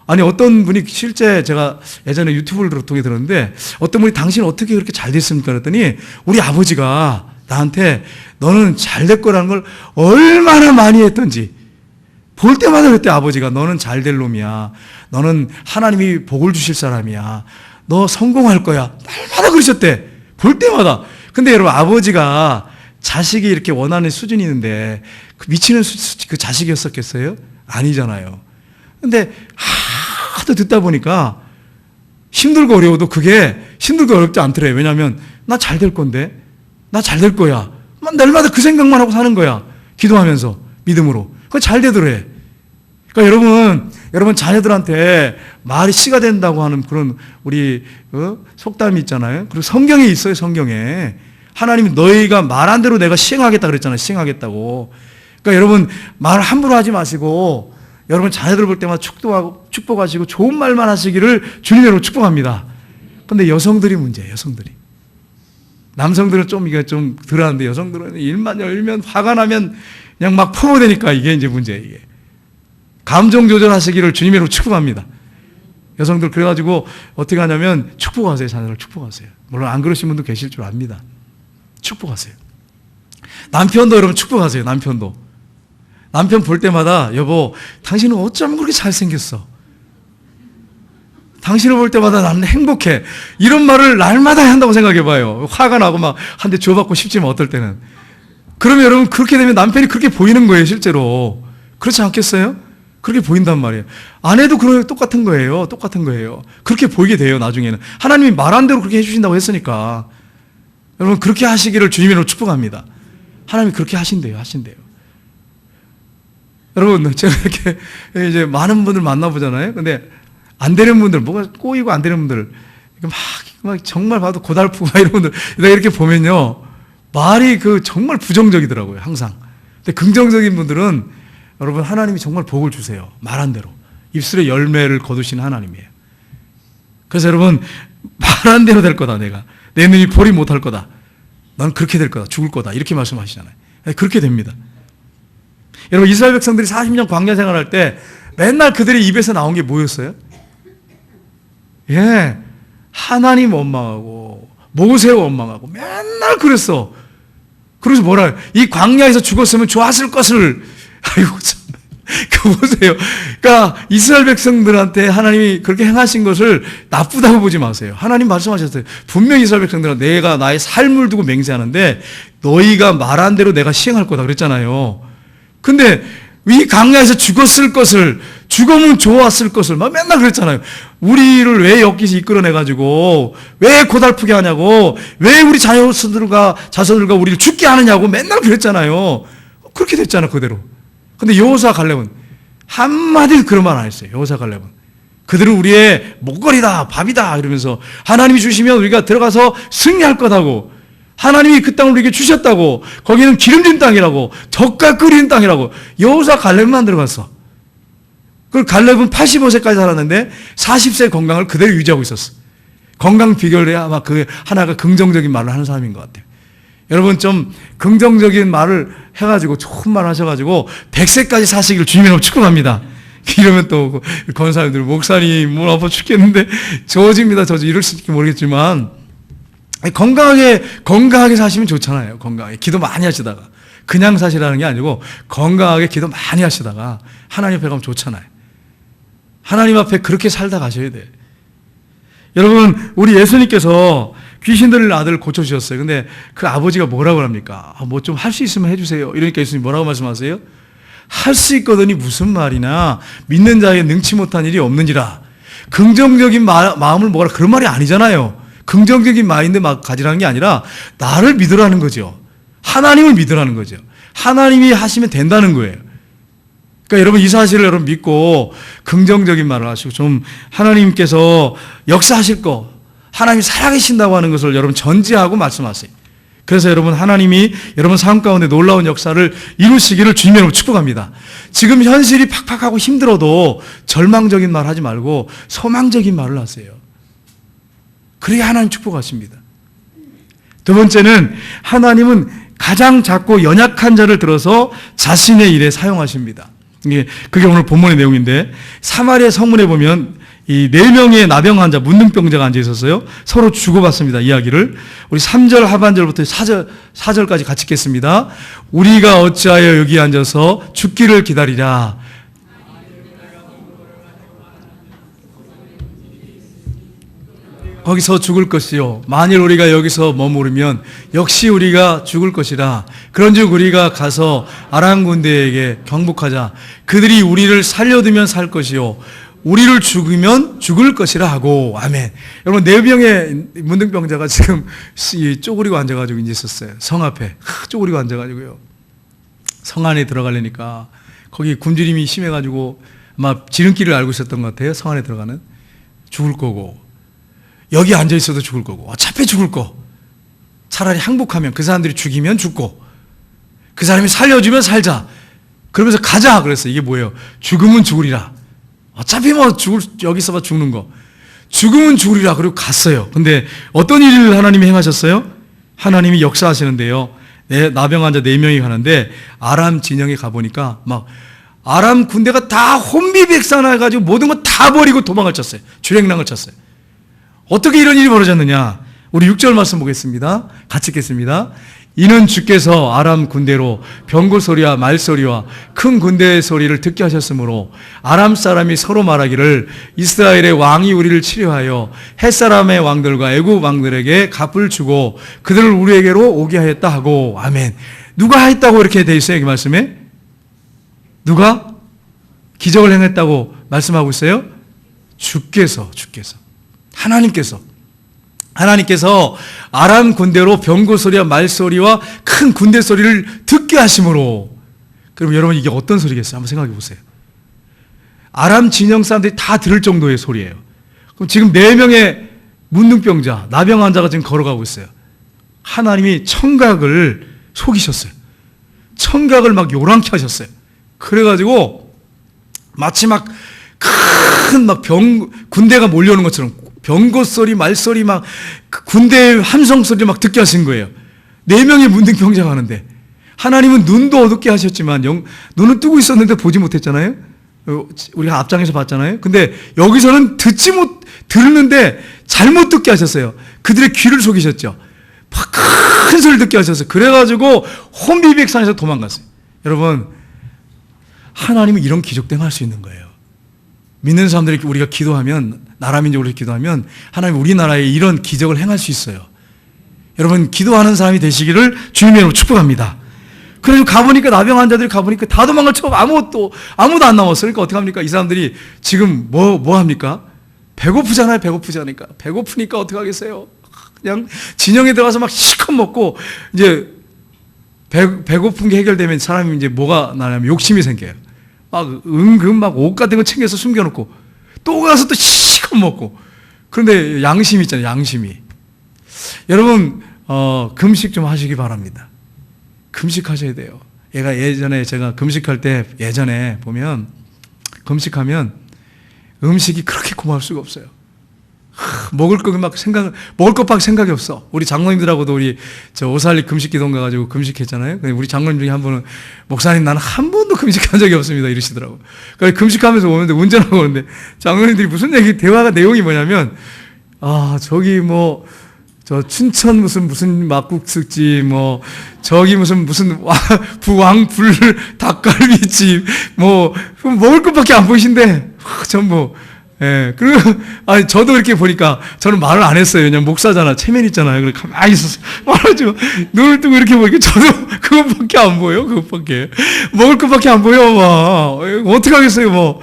아니, 어떤 분이 실제 제가 예전에 유튜브를 통해 들었는데 어떤 분이 당신 어떻게 그렇게 잘 됐습니까? 그랬더니 우리 아버지가 나한테 너는 잘 될 거라는 걸 얼마나 많이 했던지 볼 때마다 그랬대. 아버지가 너는 잘 될 놈이야. 너는 하나님이 복을 주실 사람이야. 너 성공할 거야. 날마다 그러셨대. 볼 때마다. 근데 여러분, 아버지가 자식이 이렇게 원하는 수준이 있는데 그 미치는 그 자식이었었겠어요? 아니잖아요. 근데 하도 듣다 보니까 힘들고 어려워도 그게 힘들고 어렵지 않더래요. 왜냐하면 나 잘 될 건데, 나 잘 될 거야. 날마다 그 생각만 하고 사는 거야. 기도하면서 믿음으로. 그거 잘 되더래. 그러니까 여러분 자녀들한테 말이 씨가 된다고 하는 그런 우리 속담이 있잖아요. 그리고 성경에 있어요. 성경에 하나님이 너희가 말한 대로 내가 시행하겠다 그랬잖아요. 시행하겠다고. 그러니까 여러분 말 함부로 하지 마시고 여러분 자녀들 볼 때마다 축복하시고 좋은 말만 하시기를 주님으로 축복합니다. 근데 여성들이 문제예요. 여성들이. 남성들은 좀 이게 좀 덜하는데 여성들은 일만 열면 화가 나면 그냥 막 퍼부대니까 이게 이제 문제예요. 이게. 감정 조절하시기를 주님으로 축복합니다. 여성들 그래가지고 어떻게 하냐면 축복하세요. 자녀를 축복하세요. 물론 안 그러신 분도 계실 줄 압니다. 축복하세요. 남편도 여러분 축복하세요. 남편도. 남편 볼 때마다 여보 당신은 어쩜 그렇게 잘생겼어. 당신을 볼 때마다 나는 행복해. 이런 말을 날마다 한다고 생각해봐요. 화가 나고 막 한 대 줘받고 싶지만 어떨 때는. 그러면 여러분 그렇게 되면 남편이 그렇게 보이는 거예요. 실제로. 그렇지 않겠어요? 그렇게 보인단 말이에요. 아내도 똑같은 거예요. 똑같은 거예요. 그렇게 보이게 돼요. 나중에는. 하나님이 말한 대로 그렇게 해주신다고 했으니까. 여러분 그렇게 하시기를 주님으로 축복합니다. 하나님이 그렇게 하신대요. 여러분 제가 이렇게 이제 많은 분들 만나보잖아요. 근데 안 되는 분들, 뭐가 꼬이고 안 되는 분들, 막 정말 봐도 고달프고 이런 분들, 내가 이렇게 보면요. 말이 정말 부정적이더라고요. 항상. 근데 긍정적인 분들은 여러분 하나님이 정말 복을 주세요. 말한 대로. 입술에 열매를 거두시는 하나님이에요. 그래서 여러분 말한 대로 될 거다 내가. 내 눈이 보리 못할 거다. 넌 그렇게 될 거다. 죽을 거다. 이렇게 말씀하시잖아요. 그렇게 됩니다. 여러분 이스라엘 백성들이 40년 광야 생활할 때 맨날 그들의 입에서 나온 게 뭐였어요? 예, 하나님 원망하고 모세 원망하고 맨날 그랬어. 그래서 뭐라 이 광야에서 죽었으면 좋았을 것을. 아이고 참. 보세요. 그러니까 이스라엘 백성들한테 하나님이 그렇게 행하신 것을 나쁘다고 보지 마세요. 하나님 말씀하셨어요. 분명히 이스라엘 백성들은 내가 나의 삶을 두고 맹세하는데 너희가 말한 대로 내가 시행할 거다 그랬잖아요. 근데 이 광야에서 죽었을 것을, 죽으면 좋았을 것을 막 맨날 그랬잖아요. 우리를 왜 여기서 이끌어내가지고 왜 고달프게 하냐고, 왜 우리 자손들과 우리를 죽게 하느냐고 맨날 그랬잖아요. 그렇게 됐잖아 그대로. 근데 여호수아 갈렙은 한마디 그런 말 안 했어요. 여호수아 갈렙은 그들은 우리의 목걸이다 밥이다 이러면서 하나님이 주시면 우리가 들어가서 승리할 거다고, 하나님이 그 땅을 우리에게 주셨다고, 거기는 기름진 땅이라고, 젓갈 끓이는 땅이라고. 여호수아 갈렙만 들어갔어. 그리고 갈렙은 85세까지 살았는데 40세 건강을 그대로 유지하고 있었어. 건강 비결이 아마 그 하나가 긍정적인 말을 하는 사람인 것 같아요. 여러분 좀 긍정적인 말을 해가지고 좋은 말 하셔가지고 100세까지 사시기를 주님으로 축복합니다. 이러면 또 권사님들 목사님 뭐 아파 죽겠는데 저어집니다. 이럴 수 있을지 모르겠지만 건강하게 사시면 좋잖아요. 건강하게 기도 많이 하시다가 그냥 사시라는 게 아니고 건강하게 기도 많이 하시다가 하나님 앞에 가면 좋잖아요. 하나님 앞에 그렇게 살다 가셔야 돼. 여러분 우리 예수님께서 귀신 들린 아들을 고쳐주셨어요. 근데 그 아버지가 뭐라고 합니까? 뭐 좀 할 수 있으면 해주세요. 이러니까 예수님 뭐라고 말씀하세요? 할 수 있거든이 무슨 말이나 믿는 자에게 능치 못한 일이 없느니라. 긍정적인 마음을 먹어라 그런 말이 아니잖아요. 긍정적인 마인드 가지라는 게 아니라 나를 믿으라는 거죠. 하나님을 믿으라는 거죠. 하나님이 하시면 된다는 거예요. 그러니까 여러분 이 사실을 여러분 믿고 긍정적인 말을 하시고 좀 하나님께서 역사하실 거, 하나님이 살아계신다고 하는 것을 여러분 전제하고 말씀하세요. 그래서 여러분 하나님이 여러분 삶 가운데 놀라운 역사를 이루시기를 주님으로 축복합니다. 지금 현실이 팍팍하고 힘들어도 절망적인 말 하지 말고 소망적인 말을 하세요. 그래야 하나님 축복하십니다. 두 번째는 하나님은 가장 작고 연약한 자를 들어서 자신의 일에 사용하십니다. 그게 오늘 본문의 내용인데 사마리아 성문에 보면 이 4명의 나병 환자, 문둥병자가 앉아 있었어요. 서로 주고받습니다. 이야기를. 우리 3절 하반절부터 4절까지 같이 읽겠습니다. 우리가 어찌하여 여기 앉아서 죽기를 기다리랴. 거기서 죽을 것이요 만일 우리가 여기서 머무르면 역시 우리가 죽을 것이라. 그런즉 우리가 가서 아람 군대에게 경복하자. 그들이 우리를 살려두면 살 것이요 우리를 죽이면 죽을 것이라 하고. 아멘. 여러분, 4명의 문둥병자가 지금 쪼그리고 앉아가지고 이제 있었어요. 성 앞에 쪼그리고 앉아가지고요. 성 안에 들어가려니까 거기 굶주림이 심해가지고 아마 지름길을 알고 있었던 것 같아요. 성 안에 들어가는. 죽을 거고 여기 앉아 있어도 죽을 거고 어차피 죽을 거. 차라리 항복하면 그 사람들이 죽이면 죽고 그 사람이 살려주면 살자. 그러면서 가자 그랬어요. 이게 뭐예요? 죽으면 죽으리라. 어차피 뭐 여기서 죽는 거. 죽으면 죽으리라. 그리고 갔어요. 근데 어떤 일을 하나님이 행하셨어요? 하나님이 역사하시는데요. 나병 환자 4명이 가는데 아람 진영에 가보니까 막 아람 군대가 다 혼비백산해가지고 모든 거 다 버리고 도망을 쳤어요. 주행랑을 쳤어요. 어떻게 이런 일이 벌어졌느냐? 우리 6절 말씀 보겠습니다. 같이 읽겠습니다. 이는 주께서 아람 군대로 병거 소리와 말소리와 큰 군대의 소리를 듣게 하셨으므로 아람 사람이 서로 말하기를 이스라엘의 왕이 우리를 치료하여 햇사람의 왕들과 애굽 왕들에게 값을 주고 그들을 우리에게로 오게 하였다 하고. 아멘. 누가 했다고 이렇게 돼 있어요? 이 말씀에? 누가 기적을 행했다고 말씀하고 있어요? 주께서 하나님께서 아람 군대로 병거 소리와 말소리와 큰 군대 소리를 듣게 하심으로. 그럼 여러분, 이게 어떤 소리겠어요? 한번 생각해 보세요. 아람 진영 사람들이 다 들을 정도의 소리예요. 그럼 지금 4명의 문둥병자, 나병 환자가 지금 걸어가고 있어요. 하나님이 청각을 속이셨어요. 청각을 막 요란케 하셨어요. 그래가지고 마치 막 큰 군대가 몰려오는 것처럼 병거 소리, 말소리 막 군대의 함성 소리 막 듣게 하신 거예요. 4명의 문둥병자가 하는데 하나님은 눈도 어둡게 하셨지만 눈은 뜨고 있었는데 보지 못했잖아요. 우리가 앞장에서 봤잖아요. 근데 여기서는 들었는데 잘못 듣게 하셨어요. 그들의 귀를 속이셨죠. 큰 소리를 듣게 하셨어요. 그래가지고 혼비백산에서 도망갔어요. 여러분, 하나님은 이런 기적도 행할 수 있는 거예요. 믿는 사람들이 우리가 기도하면, 나라민족으로 기도하면 하나님 우리나라에 이런 기적을 행할 수 있어요. 여러분, 기도하는 사람이 되시기를 주님의 이름으로 축복합니다. 그래서 가보니까 나병 환자들이 가보니까 다 도망을 쳐. 아무도 안 나왔어요. 그러니까 어떻게 합니까? 이 사람들이 지금 뭐 합니까? 배고프잖아요. 배고프자니까. 배고프니까 어떻게 하겠어요? 그냥 진영에 들어가서 막 실컷 먹고 이제 배고픈 게 해결되면 사람이 이제 뭐가 나냐면 욕심이 생겨요. 막 은근 막 옷 같은 거 챙겨서 숨겨놓고 또 가서 또 실컷 먹고. 그런데 양심이 있잖아요. 양심이. 여러분, 금식 좀 하시기 바랍니다. 금식하셔야 돼요. 예전에 제가 금식할 때 예전에 보면 금식하면 음식이 그렇게 고마울 수가 없어요. 먹을 것밖에 생각이 없어. 우리 장로님들하고도 우리 오살리 금식기도원 가가지고 금식했잖아요. 우리 장로님 중에 한 분은 목사님 나는 한 번도 금식한 적이 없습니다 이러시더라고. 그러니까 금식하면서 오는데 운전하고 오는데 장로님들이 무슨 대화가 내용이 뭐냐면 저기 저 춘천 무슨 막국수집 저기 무슨 부왕불 닭갈비집 먹을 것밖에 안 보이신데 전부. 예, 그리고, 저도 이렇게 보니까, 저는 말을 안 했어요. 왜냐면 목사잖아. 체면 있잖아요. 그래, 가만히 있었어요. 말하지 마. 눈을 뜨고 이렇게 보니까 저도 그것밖에 안 보여요. 그것밖에. 먹을 것밖에 안 보여, 어떻게 하겠어요,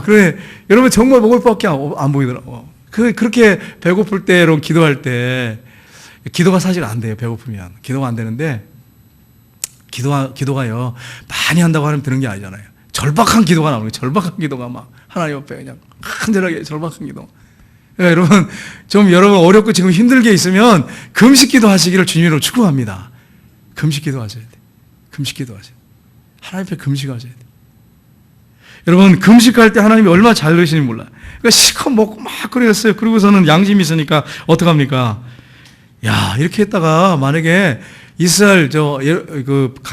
그래. 여러분, 정말 먹을 것밖에 안 보이더라고. 그렇게 배고플 때로 기도할 때, 기도가 사실 안 돼요. 배고프면. 기도가 안 되는데, 기도가요. 많이 한다고 하면 되는 게 아니잖아요. 절박한 기도가 나오는 거예요. 절박한 기도가 막 하나님 앞에 그냥 간절하게 절박한 기도. 여러분, 여러분 어렵고 지금 힘들게 있으면 금식 기도 하시기를 주님으로 축복합니다. 금식 기도 하셔야 돼요. 금식 기도 하셔야 돼요. 하나님 앞에 금식하셔야 돼요. 여러분, 금식할 때 하나님이 얼마나 잘 그러시는지 몰라요. 그러니까 실컷 먹고 막 그랬어요. 그러고서는 양심이 있으니까 어떡합니까? 이렇게 했다가 만약에 이스라엘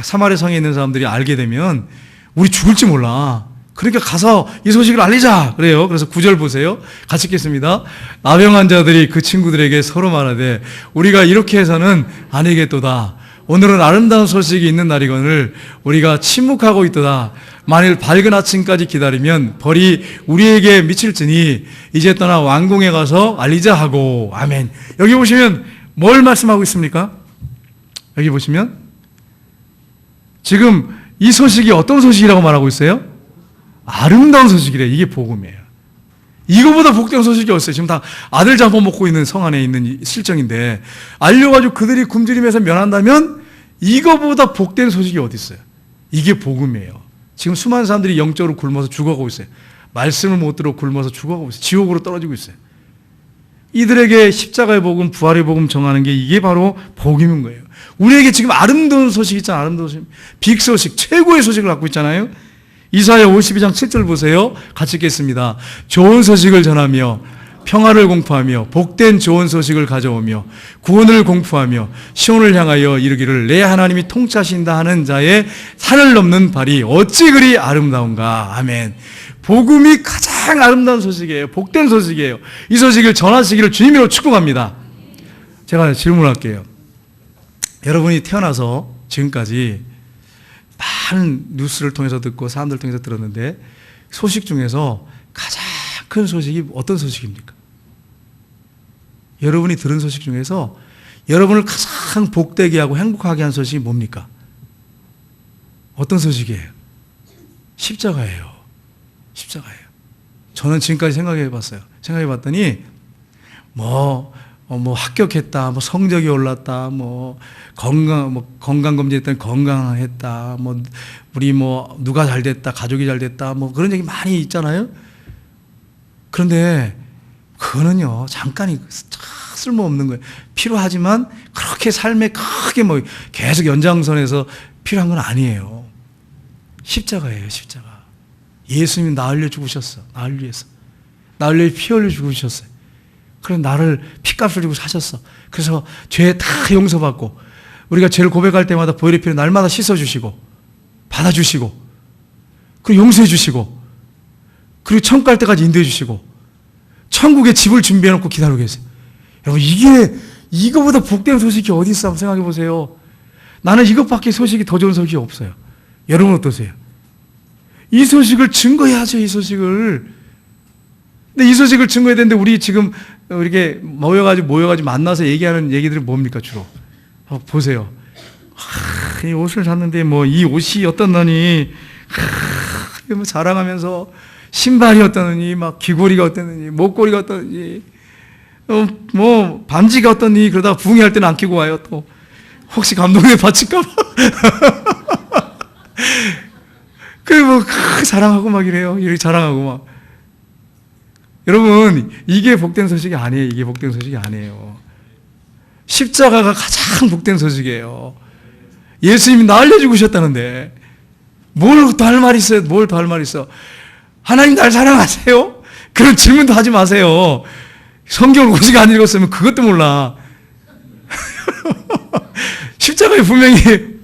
사마리아 성에 있는 사람들이 알게 되면 우리 죽을지 몰라. 그러니까 가서 이 소식을 알리자. 그래요. 그래서 9절 보세요. 같이 읽겠습니다. 나병 환자들이 그 친구들에게 서로 말하되 우리가 이렇게 해서는 아니겠도다. 오늘은 아름다운 소식이 있는 날이거늘 우리가 침묵하고 있도다. 만일 밝은 아침까지 기다리면 벌이 우리에게 미칠지니 이제 떠나 왕궁에 가서 알리자 하고. 아멘. 여기 보시면 뭘 말씀하고 있습니까? 여기 보시면 지금 이 소식이 어떤 소식이라고 말하고 있어요? 아름다운 소식이래. 이게 복음이에요. 이거보다 복된 소식이 없어요. 지금 다 아들 잡아먹고 있는 성 안에 있는 실정인데 알려가지고 그들이 굶주림에서 면한다면 이거보다 복된 소식이 어디 있어요? 이게 복음이에요. 지금 수많은 사람들이 영적으로 굶어서 죽어가고 있어요. 말씀을 못 들어 굶어서 죽어가고 있어요. 지옥으로 떨어지고 있어요. 이들에게 십자가의 복음, 부활의 복음 정하는 게 이게 바로 복음인 거예요. 우리에게 지금 아름다운 소식 있잖아요. 아름다운 소식. 빅 소식, 최고의 소식을 갖고 있잖아요. 이사야 52장 7절 보세요. 같이 읽겠습니다. 좋은 소식을 전하며 평화를 공포하며 복된 좋은 소식을 가져오며 구원을 공포하며 시온을 향하여 이르기를 내 하나님이 통치하신다 하는 자의 산을 넘는 발이 어찌 그리 아름다운가. 아멘. 복음이 가장 아름다운 소식이에요. 복된 소식이에요. 이 소식을 전하시기를 주님으로 축복합니다. 제가 질문할게요. 여러분이 태어나서 지금까지 많은 뉴스를 통해서 듣고 사람들을 통해서 들었는데 소식 중에서 가장 큰 소식이 어떤 소식입니까? 여러분이 들은 소식 중에서 여러분을 가장 복되게 하고 행복하게 한 소식이 뭡니까? 어떤 소식이에요? 십자가예요. 십자가예요. 저는 지금까지 생각해 봤어요. 생각해 봤더니 합격했다, 성적이 올랐다, 건강 검진했더니 건강했다, 우리 누가 잘 됐다, 가족이 잘 됐다, 그런 얘기 많이 있잖아요. 그런데 그거는요 잠깐이 쓸모없는 거예요. 필요하지만 그렇게 삶에 크게 계속 연장선에서 필요한 건 아니에요. 십자가예요, 십자가. 예수님이 나 흘려 죽으셨어. 나를 위해서. 나를 위해 피 흘려 죽으셨어요. 그래 나를 피값을 주고 사셨어. 그래서 죄 다 용서받고 우리가 죄를 고백할 때마다 보혈의 피로 날마다 씻어주시고 받아주시고 그리고 용서해 주시고 그리고 천국 갈 때까지 인도해 주시고 천국에 집을 준비해 놓고 기다리고 계세요. 여러분 이거보다 복된 소식이 어디 있어? 한번 생각해 보세요. 나는 이것밖에 소식이 더 좋은 소식이 없어요. 여러분 어떠세요? 이 소식을 증거해야죠. 이 소식을. 근데 이 소식을 증거해야 되는데 우리 지금 이렇게 모여가지고 만나서 얘기하는 얘기들이 뭡니까 주로? 보세요. 이 옷을 샀는데 이 옷이 어떻느니 자랑하면서 신발이 어떠느니 귀걸이가 어떠느니 목걸이가 어떠느니 반지가 어떠니 그러다가 부흥회할 때는 안 끼고 와요. 또 혹시 감독님 받칠까 봐. 그리고 자랑하고 이래요. 이렇게 자랑하고 여러분 이게 복된 소식이 아니에요. 이게 복된 소식이 아니에요. 십자가가 가장 복된 소식이에요. 예수님이 나 알려 죽으셨다는데 뭘 더 할 말 있어요? 뭘 더 할 말 있어? 하나님 날 사랑하세요? 그런 질문도 하지 마세요. 성경을 오직 안 읽었으면 그것도 몰라. 십자가에 분명히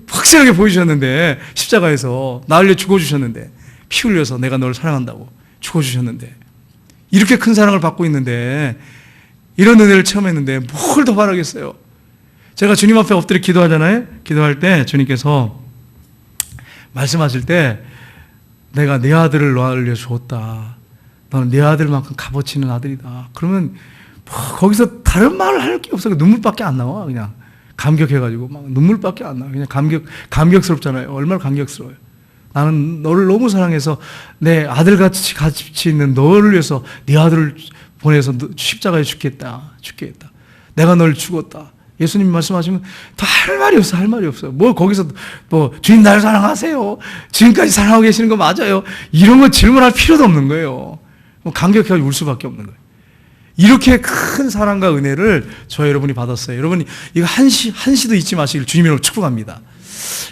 확실하게 보여주셨는데 십자가에서 나 흘려 죽어주셨는데 피 흘려서 내가 너를 사랑한다고 죽어주셨는데 이렇게 큰 사랑을 받고 있는데 이런 은혜를 체험했는데 뭘 더 바라겠어요. 제가 주님 앞에 엎드려 기도하잖아요. 기도할 때 주님께서 말씀하실 때 내가 내 아들을 너 알려주었다. 너는 내 아들만큼 값어치 있는 아들이다. 그러면 거기서 다른 말을 할 게 없어요. 눈물밖에 안 나와. 그냥 감격해가지고 눈물밖에 안 나와. 그냥 감격스럽잖아요. 얼마나 감격스러워요. 나는 너를 너무 사랑해서 내 아들같이 가치 있는 너를 위해서 네 아들을 보내서 십자가에 죽겠다. 내가 널 죽었다. 예수님 말씀하시면 더 할 말이 없어. 할 말이 없어요. 거기서 주님 나를 사랑하세요. 지금까지 사랑하고 계시는 거 맞아요. 이런 거 질문할 필요도 없는 거예요. 감격해가지고 울 수밖에 없는 거예요. 이렇게 큰 사랑과 은혜를 저 여러분이 받았어요. 여러분 이거 한시도 잊지 마시길 주님으로 축복합니다.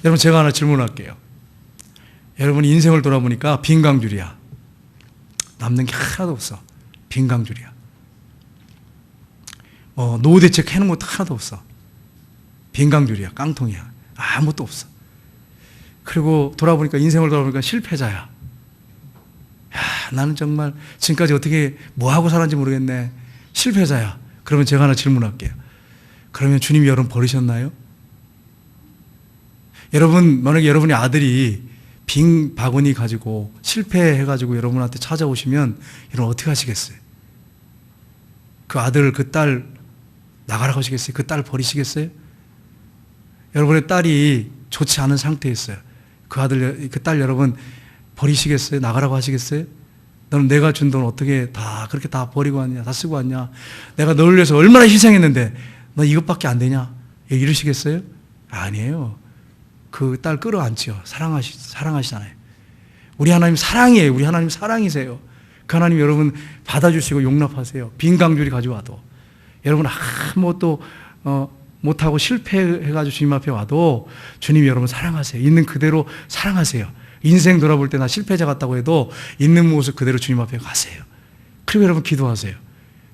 여러분 제가 하나 질문할게요. 여러분이 인생을 돌아보니까 빈강줄이야. 남는 게 하나도 없어. 빈강줄이야. 노후 대책 해놓은 것도 하나도 없어. 빈강줄이야. 깡통이야. 아무것도 없어. 그리고 인생을 돌아보니까 실패자야. 야, 나는 정말 지금까지 어떻게 뭐하고 살았는지 모르겠네. 실패자야. 그러면 제가 하나 질문할게요. 그러면 주님이 여러분 버리셨나요? 여러분, 만약에 여러분의 아들이 빈 바구니 가지고 실패해가지고 여러분한테 찾아오시면 여러분 어떻게 하시겠어요? 그 아들, 그 딸 나가라고 하시겠어요? 그 딸 버리시겠어요? 여러분의 딸이 좋지 않은 상태였어요. 그 아들, 그 딸 여러분 버리시겠어요? 나가라고 하시겠어요? 너는 내가 준 돈 어떻게 다 그렇게 다 버리고 왔냐? 다 쓰고 왔냐? 내가 너를 위해서 얼마나 희생했는데 너 이것밖에 안 되냐? 이러시겠어요? 아니에요. 그 딸 끌어안지요. 사랑하시잖아요. 우리 하나님 사랑이에요. 우리 하나님 사랑이세요. 그 하나님 여러분 받아주시고 용납하세요. 빈 강줄이 가져와도. 여러분 아무것도 못하고 실패해가지고 주님 앞에 와도 주님이 여러분 사랑하세요. 있는 그대로 사랑하세요. 인생 돌아볼 때 나 실패자 같다고 해도 있는 모습 그대로 주님 앞에 가세요. 그리고 여러분 기도하세요.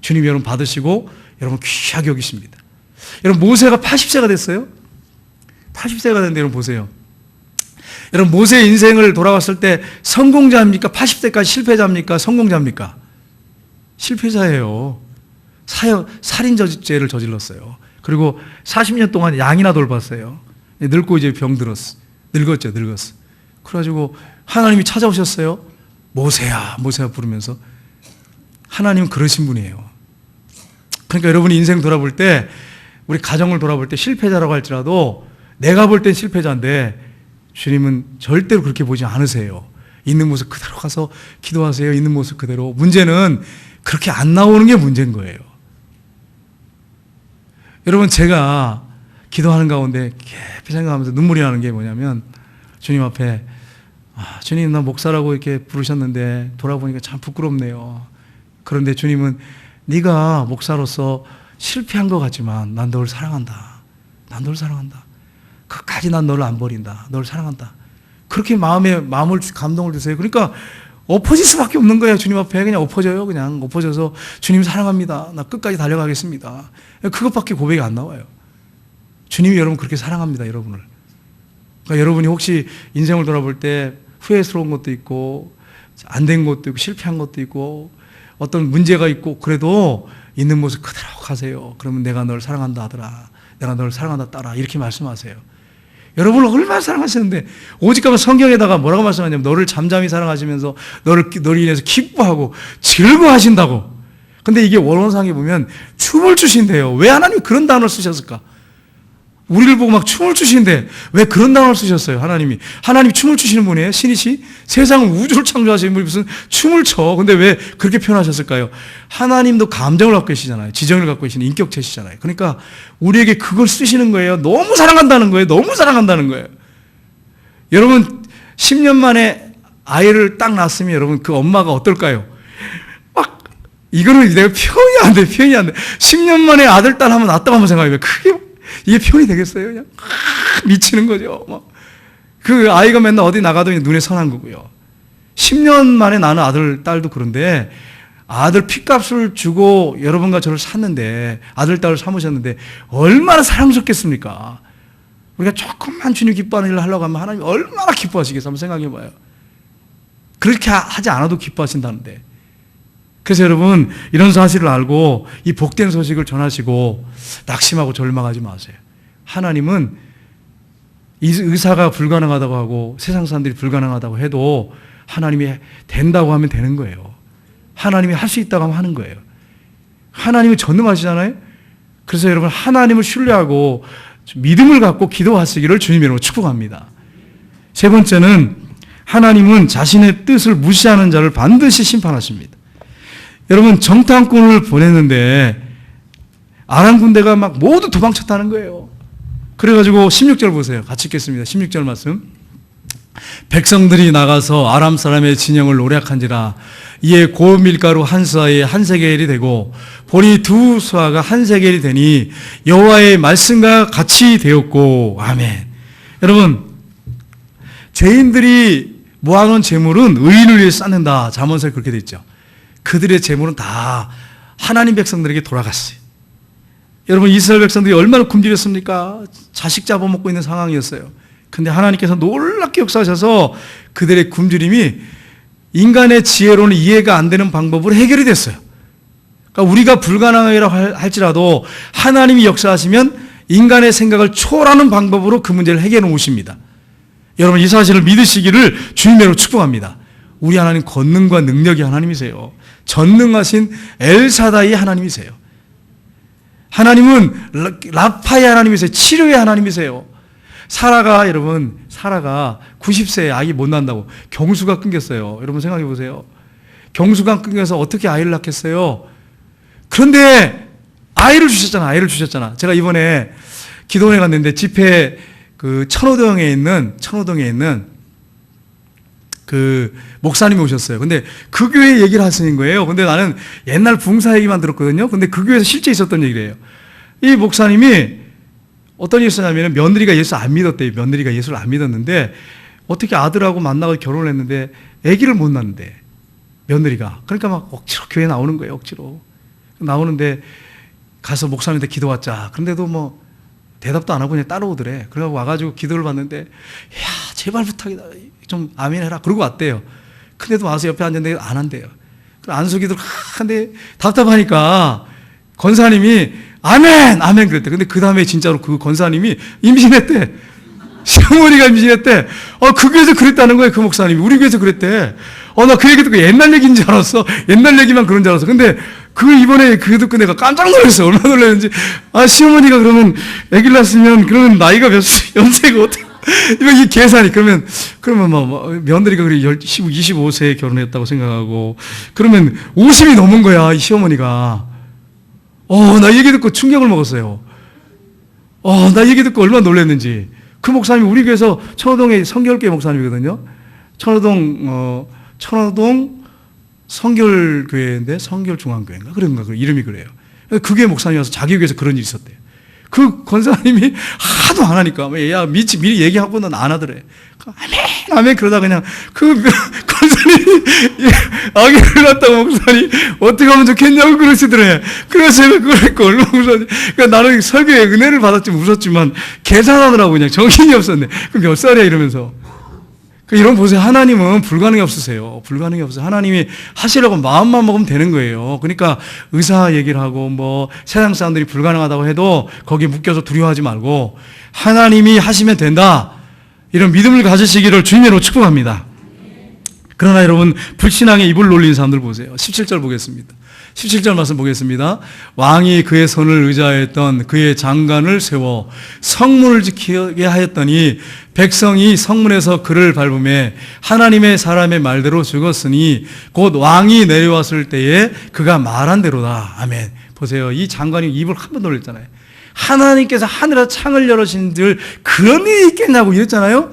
주님이 여러분 받으시고 여러분 귀하게 여기십니다. 여러분 모세가 80세가 됐어요. 80세가 됐는데 여러분 보세요. 여러분 모세의 인생을 돌아봤을 때 성공자입니까? 80세까지 실패자입니까? 성공자입니까? 실패자예요. 살인죄를 저질렀어요. 그리고 40년 동안 양이나 돌봤어요. 늙고 이제 병들었어. 늙었죠. 그래가지고 하나님이 찾아오셨어요. 모세야 부르면서. 하나님은 그러신 분이에요. 그러니까 여러분이 인생 돌아볼 때, 우리 가정을 돌아볼 때 실패자라고 할지라도 내가 볼 땐 실패자인데 주님은 절대로 그렇게 보지 않으세요. 있는 모습 그대로 가서 기도하세요. 있는 모습 그대로. 문제는 그렇게 안 나오는 게 문제인 거예요. 여러분 제가 기도하는 가운데 깊이 생각하면서 눈물이 나는 게 뭐냐면 주님 앞에 주님 나 목사라고 이렇게 부르셨는데 돌아보니까 참 부끄럽네요. 그런데 주님은 네가 목사로서 실패한 것 같지만 난 너를 사랑한다. 끝까지 난 너를 안 버린다. 너를 사랑한다. 그렇게 마음을 감동을 주세요. 그러니까 엎어질 수밖에 없는 거예요. 주님 앞에 그냥 엎어져요. 그냥 엎어져서 주님 사랑합니다. 나 끝까지 달려가겠습니다. 그것밖에 고백이 안 나와요. 주님이 여러분 그렇게 사랑합니다. 여러분을. 그러니까 여러분이 혹시 인생을 돌아볼 때 후회스러운 것도 있고 안 된 것도 있고 실패한 것도 있고 어떤 문제가 있고 그래도 있는 모습 그대로 가세요. 그러면 내가 널 사랑한다 아들아. 내가 널 사랑한다 딸아. 이렇게 말씀하세요. 여러분을 얼마나 사랑하시는데 오직 가면 성경에다가 뭐라고 말씀하냐면 너를 잠잠히 사랑하시면서 너를 인해서 기뻐하고 즐거워하신다고. 근데 이게 원어상에 보면 춤을 추신대요. 왜 하나님이 그런 단어를 쓰셨을까? 우리를 보고 막 춤을 추시는데 왜 그런 단어를 쓰셨어요? 하나님이 춤을 추시는 분이에요? 신이시? 세상을 우주를 창조하시는 분이 무슨 춤을 춰? 근데 왜 그렇게 표현하셨을까요? 하나님도 감정을 갖고 계시잖아요. 지정을 갖고 계시는 인격체시잖아요. 그러니까 우리에게 그걸 쓰시는 거예요. 너무 사랑한다는 거예요. 여러분 10년 만에 아이를 딱 낳았으면 여러분 그 엄마가 어떨까요? 막 이거는 내가 표현이 안 돼. 10년 만에 아들 딸 하면 낳았다고 한번 생각해봐요. 이게 표현이 되겠어요? 그냥 미치는 거죠. 그 아이가 맨날 어디 나가도 눈에 선한 거고요. 10년 만에 나는 아들, 딸도 그런데 아들 핏값을 주고 여러분과 저를 샀는데 아들, 딸을 삼으셨는데 얼마나 사랑스럽겠습니까? 우리가 조금만 주님 기뻐하는 일을 하려고 하면 하나님 얼마나 기뻐하시겠어요? 한번 생각해 봐요. 그렇게 하지 않아도 기뻐하신다는데. 그래서 여러분 이런 사실을 알고 이 복된 소식을 전하시고 낙심하고 절망하지 마세요. 하나님은 이 의사가 불가능하다고 하고 세상 사람들이 불가능하다고 해도 하나님이 된다고 하면 되는 거예요. 하나님이 할 수 있다고 하면 하는 거예요. 하나님은 전능하시잖아요. 그래서 여러분 하나님을 신뢰하고 믿음을 갖고 기도하시기를 주님 이름으로 축복합니다. 세 번째는 하나님은 자신의 뜻을 무시하는 자를 반드시 심판하십니다. 여러분 정탐꾼을 보냈는데 아람 군대가 막 모두 도망쳤다는 거예요. 그래가지고 16절 보세요. 같이 읽겠습니다. 16절 말씀. 백성들이 나가서 아람 사람의 진영을 노략한지라 이에 고밀가루 한 수하에 한 세겔이 되고 보리 두 수하가 한 세겔이 되니 여호와의 말씀과 같이 되었고 아멘. 여러분 죄인들이 모아놓은 재물은 의인을 위해 쌓는다. 잠언서에 그렇게 돼 있죠. 그들의 재물은 다 하나님 백성들에게 돌아갔어요. 여러분 이스라엘 백성들이 얼마나 굶주렸습니까? 자식 잡아먹고 있는 상황이었어요. 근데 하나님께서 놀랍게 역사하셔서 그들의 굶주림이 인간의 지혜로는 이해가 안 되는 방법으로 해결이 됐어요. 그러니까 우리가 불가능하다고 할지라도 하나님이 역사하시면 인간의 생각을 초월하는 방법으로 그 문제를 해결해 놓으십니다. 여러분 이 사실을 믿으시기를 주님으로 축복합니다. 우리 하나님 권능과 능력이 하나님이세요. 전능하신 엘사다이 하나님이세요. 하나님은 라파의 하나님이세요. 치료의 하나님이세요. 여러분 사라가 90세에 아기 못 낳는다고 경수가 끊겼어요. 여러분 생각해 보세요. 경수가 끊겨서 어떻게 아이를 낳겠어요? 그런데 아이를 주셨잖아. 제가 이번에 기도원에 갔는데 집회 천호동에 있는 그 목사님이 오셨어요. 근데 그 교회 얘기를 하시는 거예요. 근데 나는 옛날 붕사 얘기만 들었거든요. 근데 그 교회에서 실제 있었던 얘기래요. 이 목사님이 어떤 일이 있었냐면 며느리가 예수 안 믿었대요. 며느리가 예수를 안 믿었는데 어떻게 아들하고 만나고 결혼을 했는데 아기를 못 낳는데 며느리가. 그러니까 막 억지로 교회 나오는 거예요. 억지로. 나오는데 가서 목사님한테 기도 왔자. 그런데도 뭐 대답도 안 하고 그냥 따라오더래. 그래가지고 와가지고 기도를 받는데 야 제발 부탁이다. 좀 아멘 해라. 그러고 왔대요. 근데도 와서 옆에 앉았는데 안 한대요. 안수기도 하는데 답답하니까 권사님이 아멘! 아멘! 그랬대. 근데 그 다음에 진짜로 그 권사님이 임신했대. 시어머니가 임신했대. 그 교회에서 그랬다는 거예요, 그 목사님이. 우리 교회에서 그랬대. 나 그 얘기 듣고 옛날 얘기인 줄 알았어. 옛날 얘기만 그런 줄 알았어. 근데 이번에 그거 듣고 내가 깜짝 놀랐어요. 얼마나 놀랐는지. 시어머니가 그러면 아기를 낳았으면 그러면 나이가 연세가 어떻게. 이 계산이, 그러면 며느리가 25세에 결혼했다고 생각하고, 그러면 50이 넘은 거야, 이 시어머니가. 나 얘기 듣고 충격을 먹었어요. 나 얘기 듣고 얼마나 놀랐는지. 그 목사님이 우리 교회에서 천호동의 성결교회 목사님이거든요. 천호동 성결교회인데, 성결중앙교회인가? 그런가? 이름이 그래요. 그 교회 목사님이 와서 자기 교회에서 그런 일이 있었대요. 그 권사님이 하도 안 하니까, 야, 미리 얘기하고는 안 하더래. 아멘, 그러다 그냥, 그 권사님이, 아기를 낳았다고 목사님, 어떻게 하면 좋겠냐고 그러시더래. 그래서 제가 그걸 했고, 얼마나 웃었지. 그러니까 나는 설교에 은혜를 받았지 웃었지만, 계산하느라고 그냥 정신이 없었네. 그럼 몇 살이야? 이러면서. 이런 보세요. 하나님은 불가능이 없으세요. 불가능이 없어요. 하나님이 하시려고 마음만 먹으면 되는 거예요. 그러니까 의사 얘기를 하고 세상 사람들이 불가능하다고 해도 거기에 묶여서 두려워하지 말고 하나님이 하시면 된다. 이런 믿음을 가지시기를 주님으로 축복합니다. 그러나 여러분 불신앙에 입을 놀리는 사람들 보세요. 17절 보겠습니다. 17절 말씀 보겠습니다. 왕이 그의 손을 의지하였던 그의 장관을 세워 성문을 지키게 하였더니 백성이 성문에서 그를 밟음에 하나님의 사람의 말대로 죽었으니 곧 왕이 내려왔을 때에 그가 말한 대로다. 아멘. 보세요. 이 장관이 입을 한 번 놀렸잖아요. 하나님께서 하늘에서 창을 열으신들 그런 일이 있겠냐고 이랬잖아요.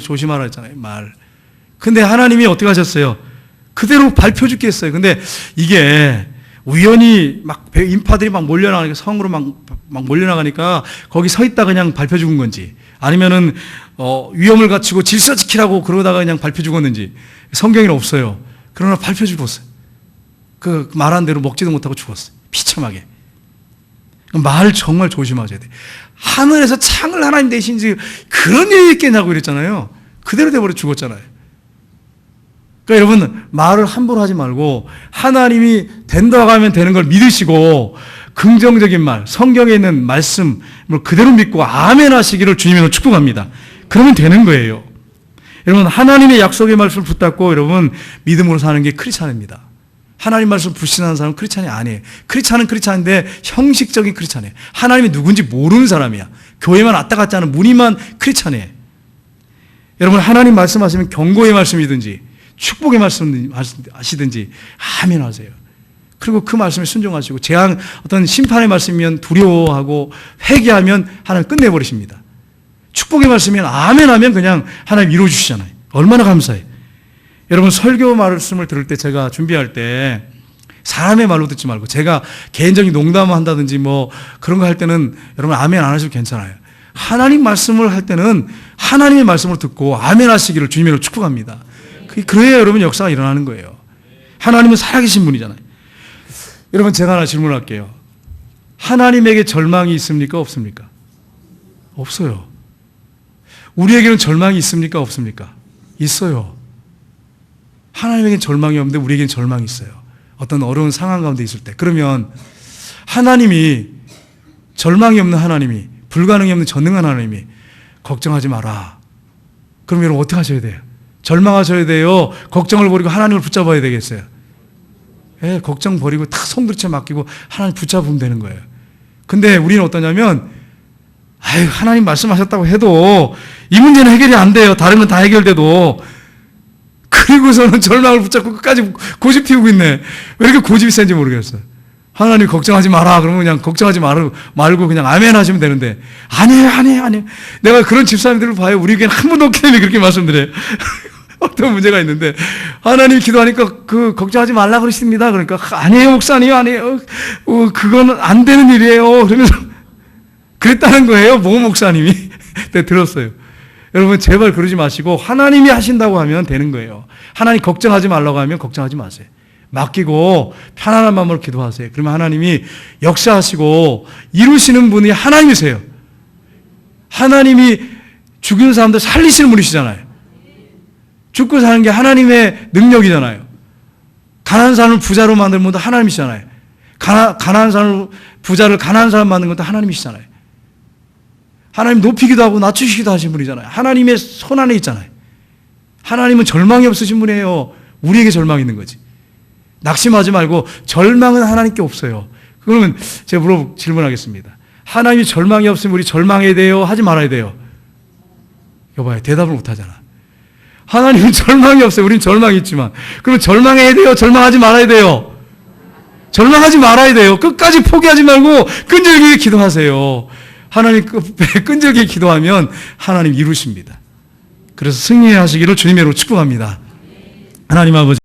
조심하라 했잖아요. 근데 하나님이 어떻게 하셨어요? 그대로 발표 죽게 했어요. 근데 이게 우연히 인파들이 몰려나가니까, 성으로 몰려나가니까 거기 서 있다 그냥 발표 죽은 건지, 아니면은, 위험을 갖추고 질서 지키라고 그러다가 그냥 발표 죽었는지, 성경에는 없어요. 그러나 발표 죽었어요. 그 말한 대로 먹지도 못하고 죽었어요. 비참하게. 말 정말 조심하셔야 돼요. 하늘에서 창을 하나님 대신지 그런 일이 있겠냐고 이랬잖아요. 그대로 돼버려 죽었잖아요. 그러니까 여러분 말을 함부로 하지 말고 하나님이 된다고 하면 되는 걸 믿으시고 긍정적인 말, 성경에 있는 말씀 그대로 믿고 아멘 하시기를 주님으로 축복합니다. 그러면 되는 거예요. 여러분 하나님의 약속의 말씀을 붙잡고 여러분 믿음으로 사는 게 크리스찬입니다. 하나님 말씀을 불신하는 사람은 크리스찬이 아니에요. 크리스찬은 크리스찬인데 형식적인 크리스찬이에요. 하나님이 누군지 모르는 사람이야. 교회만 왔다 갔다 하는 무늬만 크리스찬이에요. 여러분 하나님 말씀하시면 경고의 말씀이든지 축복의 말씀 하시든지 아멘 하세요. 그리고 그 말씀에 순종하시고 어떤 심판의 말씀이면 두려워하고 회개하면 하나님 끝내버리십니다. 축복의 말씀이면 아멘 하면 그냥 하나님 이루어주시잖아요. 얼마나 감사해요. 여러분 설교 말씀을 들을 때 제가 준비할 때 사람의 말로 듣지 말고 제가 개인적인 농담을 한다든지 그런 거 할 때는 여러분 아멘 안 하셔도 괜찮아요. 하나님 말씀을 할 때는 하나님의 말씀을 듣고 아멘 하시기를 주님으로 축복합니다. 그래야 여러분 역사가 일어나는 거예요. 하나님은 살아계신 분이잖아요. 여러분 제가 하나 질문할게요. 하나님에게 절망이 있습니까? 없습니까? 없어요. 우리에게는 절망이 있습니까? 없습니까? 있어요. 하나님에게는 절망이 없는데 우리에게는 절망이 있어요. 어떤 어려운 상황 가운데 있을 때. 그러면 하나님이 절망이 없는 하나님이 불가능이 없는 전능한 하나님이 걱정하지 마라. 그럼 여러분 어떻게 하셔야 돼요? 절망하셔야 돼요? 걱정을 버리고 하나님을 붙잡아야 되겠어요? 예, 걱정 버리고 다 손들쳐 맡기고 하나님 붙잡으면 되는 거예요. 근데 우리는 어떠냐면, 아유, 하나님 말씀하셨다고 해도 이 문제는 해결이 안 돼요. 다른 건 다 해결돼도. 그리고서는 절망을 붙잡고 끝까지 고집 피우고 있네. 왜 이렇게 고집이 센지 모르겠어요. 하나님 걱정하지 마라. 그러면 그냥 걱정하지 말고 그냥 아멘 하시면 되는데, 아니에요. 내가 그런 집사님들을 봐요. 우리 교회는 한 번도 없기 때문에 그렇게 말씀드려요. 어떤 문제가 있는데, 하나님 기도하니까 걱정하지 말라 그러십니다. 그러니까, 아니에요, 목사님, 아니에요. 그건 안 되는 일이에요. 그러면서, 그랬다는 거예요, 모 목사님이. 내가 들었어요. 여러분, 제발 그러지 마시고, 하나님이 하신다고 하면 되는 거예요. 하나님 걱정하지 말라고 하면 걱정하지 마세요. 맡기고 편안한 마음으로 기도하세요. 그러면 하나님이 역사하시고 이루시는 분이 하나님이세요. 하나님이 죽은 사람들 살리시는 분이시잖아요. 죽고 사는 게 하나님의 능력이잖아요. 가난한 사람을 부자로 만드는 분도 하나님이시잖아요. 가난한 사람을 부자를 가난한 사람 만드는 것도 하나님이시잖아요. 하나님 높이기도 하고 낮추시기도 하신 분이잖아요. 하나님의 손 안에 있잖아요. 하나님은 절망이 없으신 분이에요. 우리에게 절망이 있는 거지. 낙심하지 말고 절망은 하나님께 없어요. 그러면 제가 질문하겠습니다. 하나님이 절망이 없으면 우리 절망해야 돼요? 하지 말아야 돼요? 여봐요. 대답을 못 하잖아. 하나님은 절망이 없어요. 우린 절망이 있지만. 그러면 절망해야 돼요? 절망하지 말아야 돼요? 절망하지 말아야 돼요. 끝까지 포기하지 말고 끈질기게 기도하세요. 하나님 끈질기게 기도하면 하나님 이루십니다. 그래서 승리하시기를 주님의 이름으로 축복합니다. 하나님 아버지.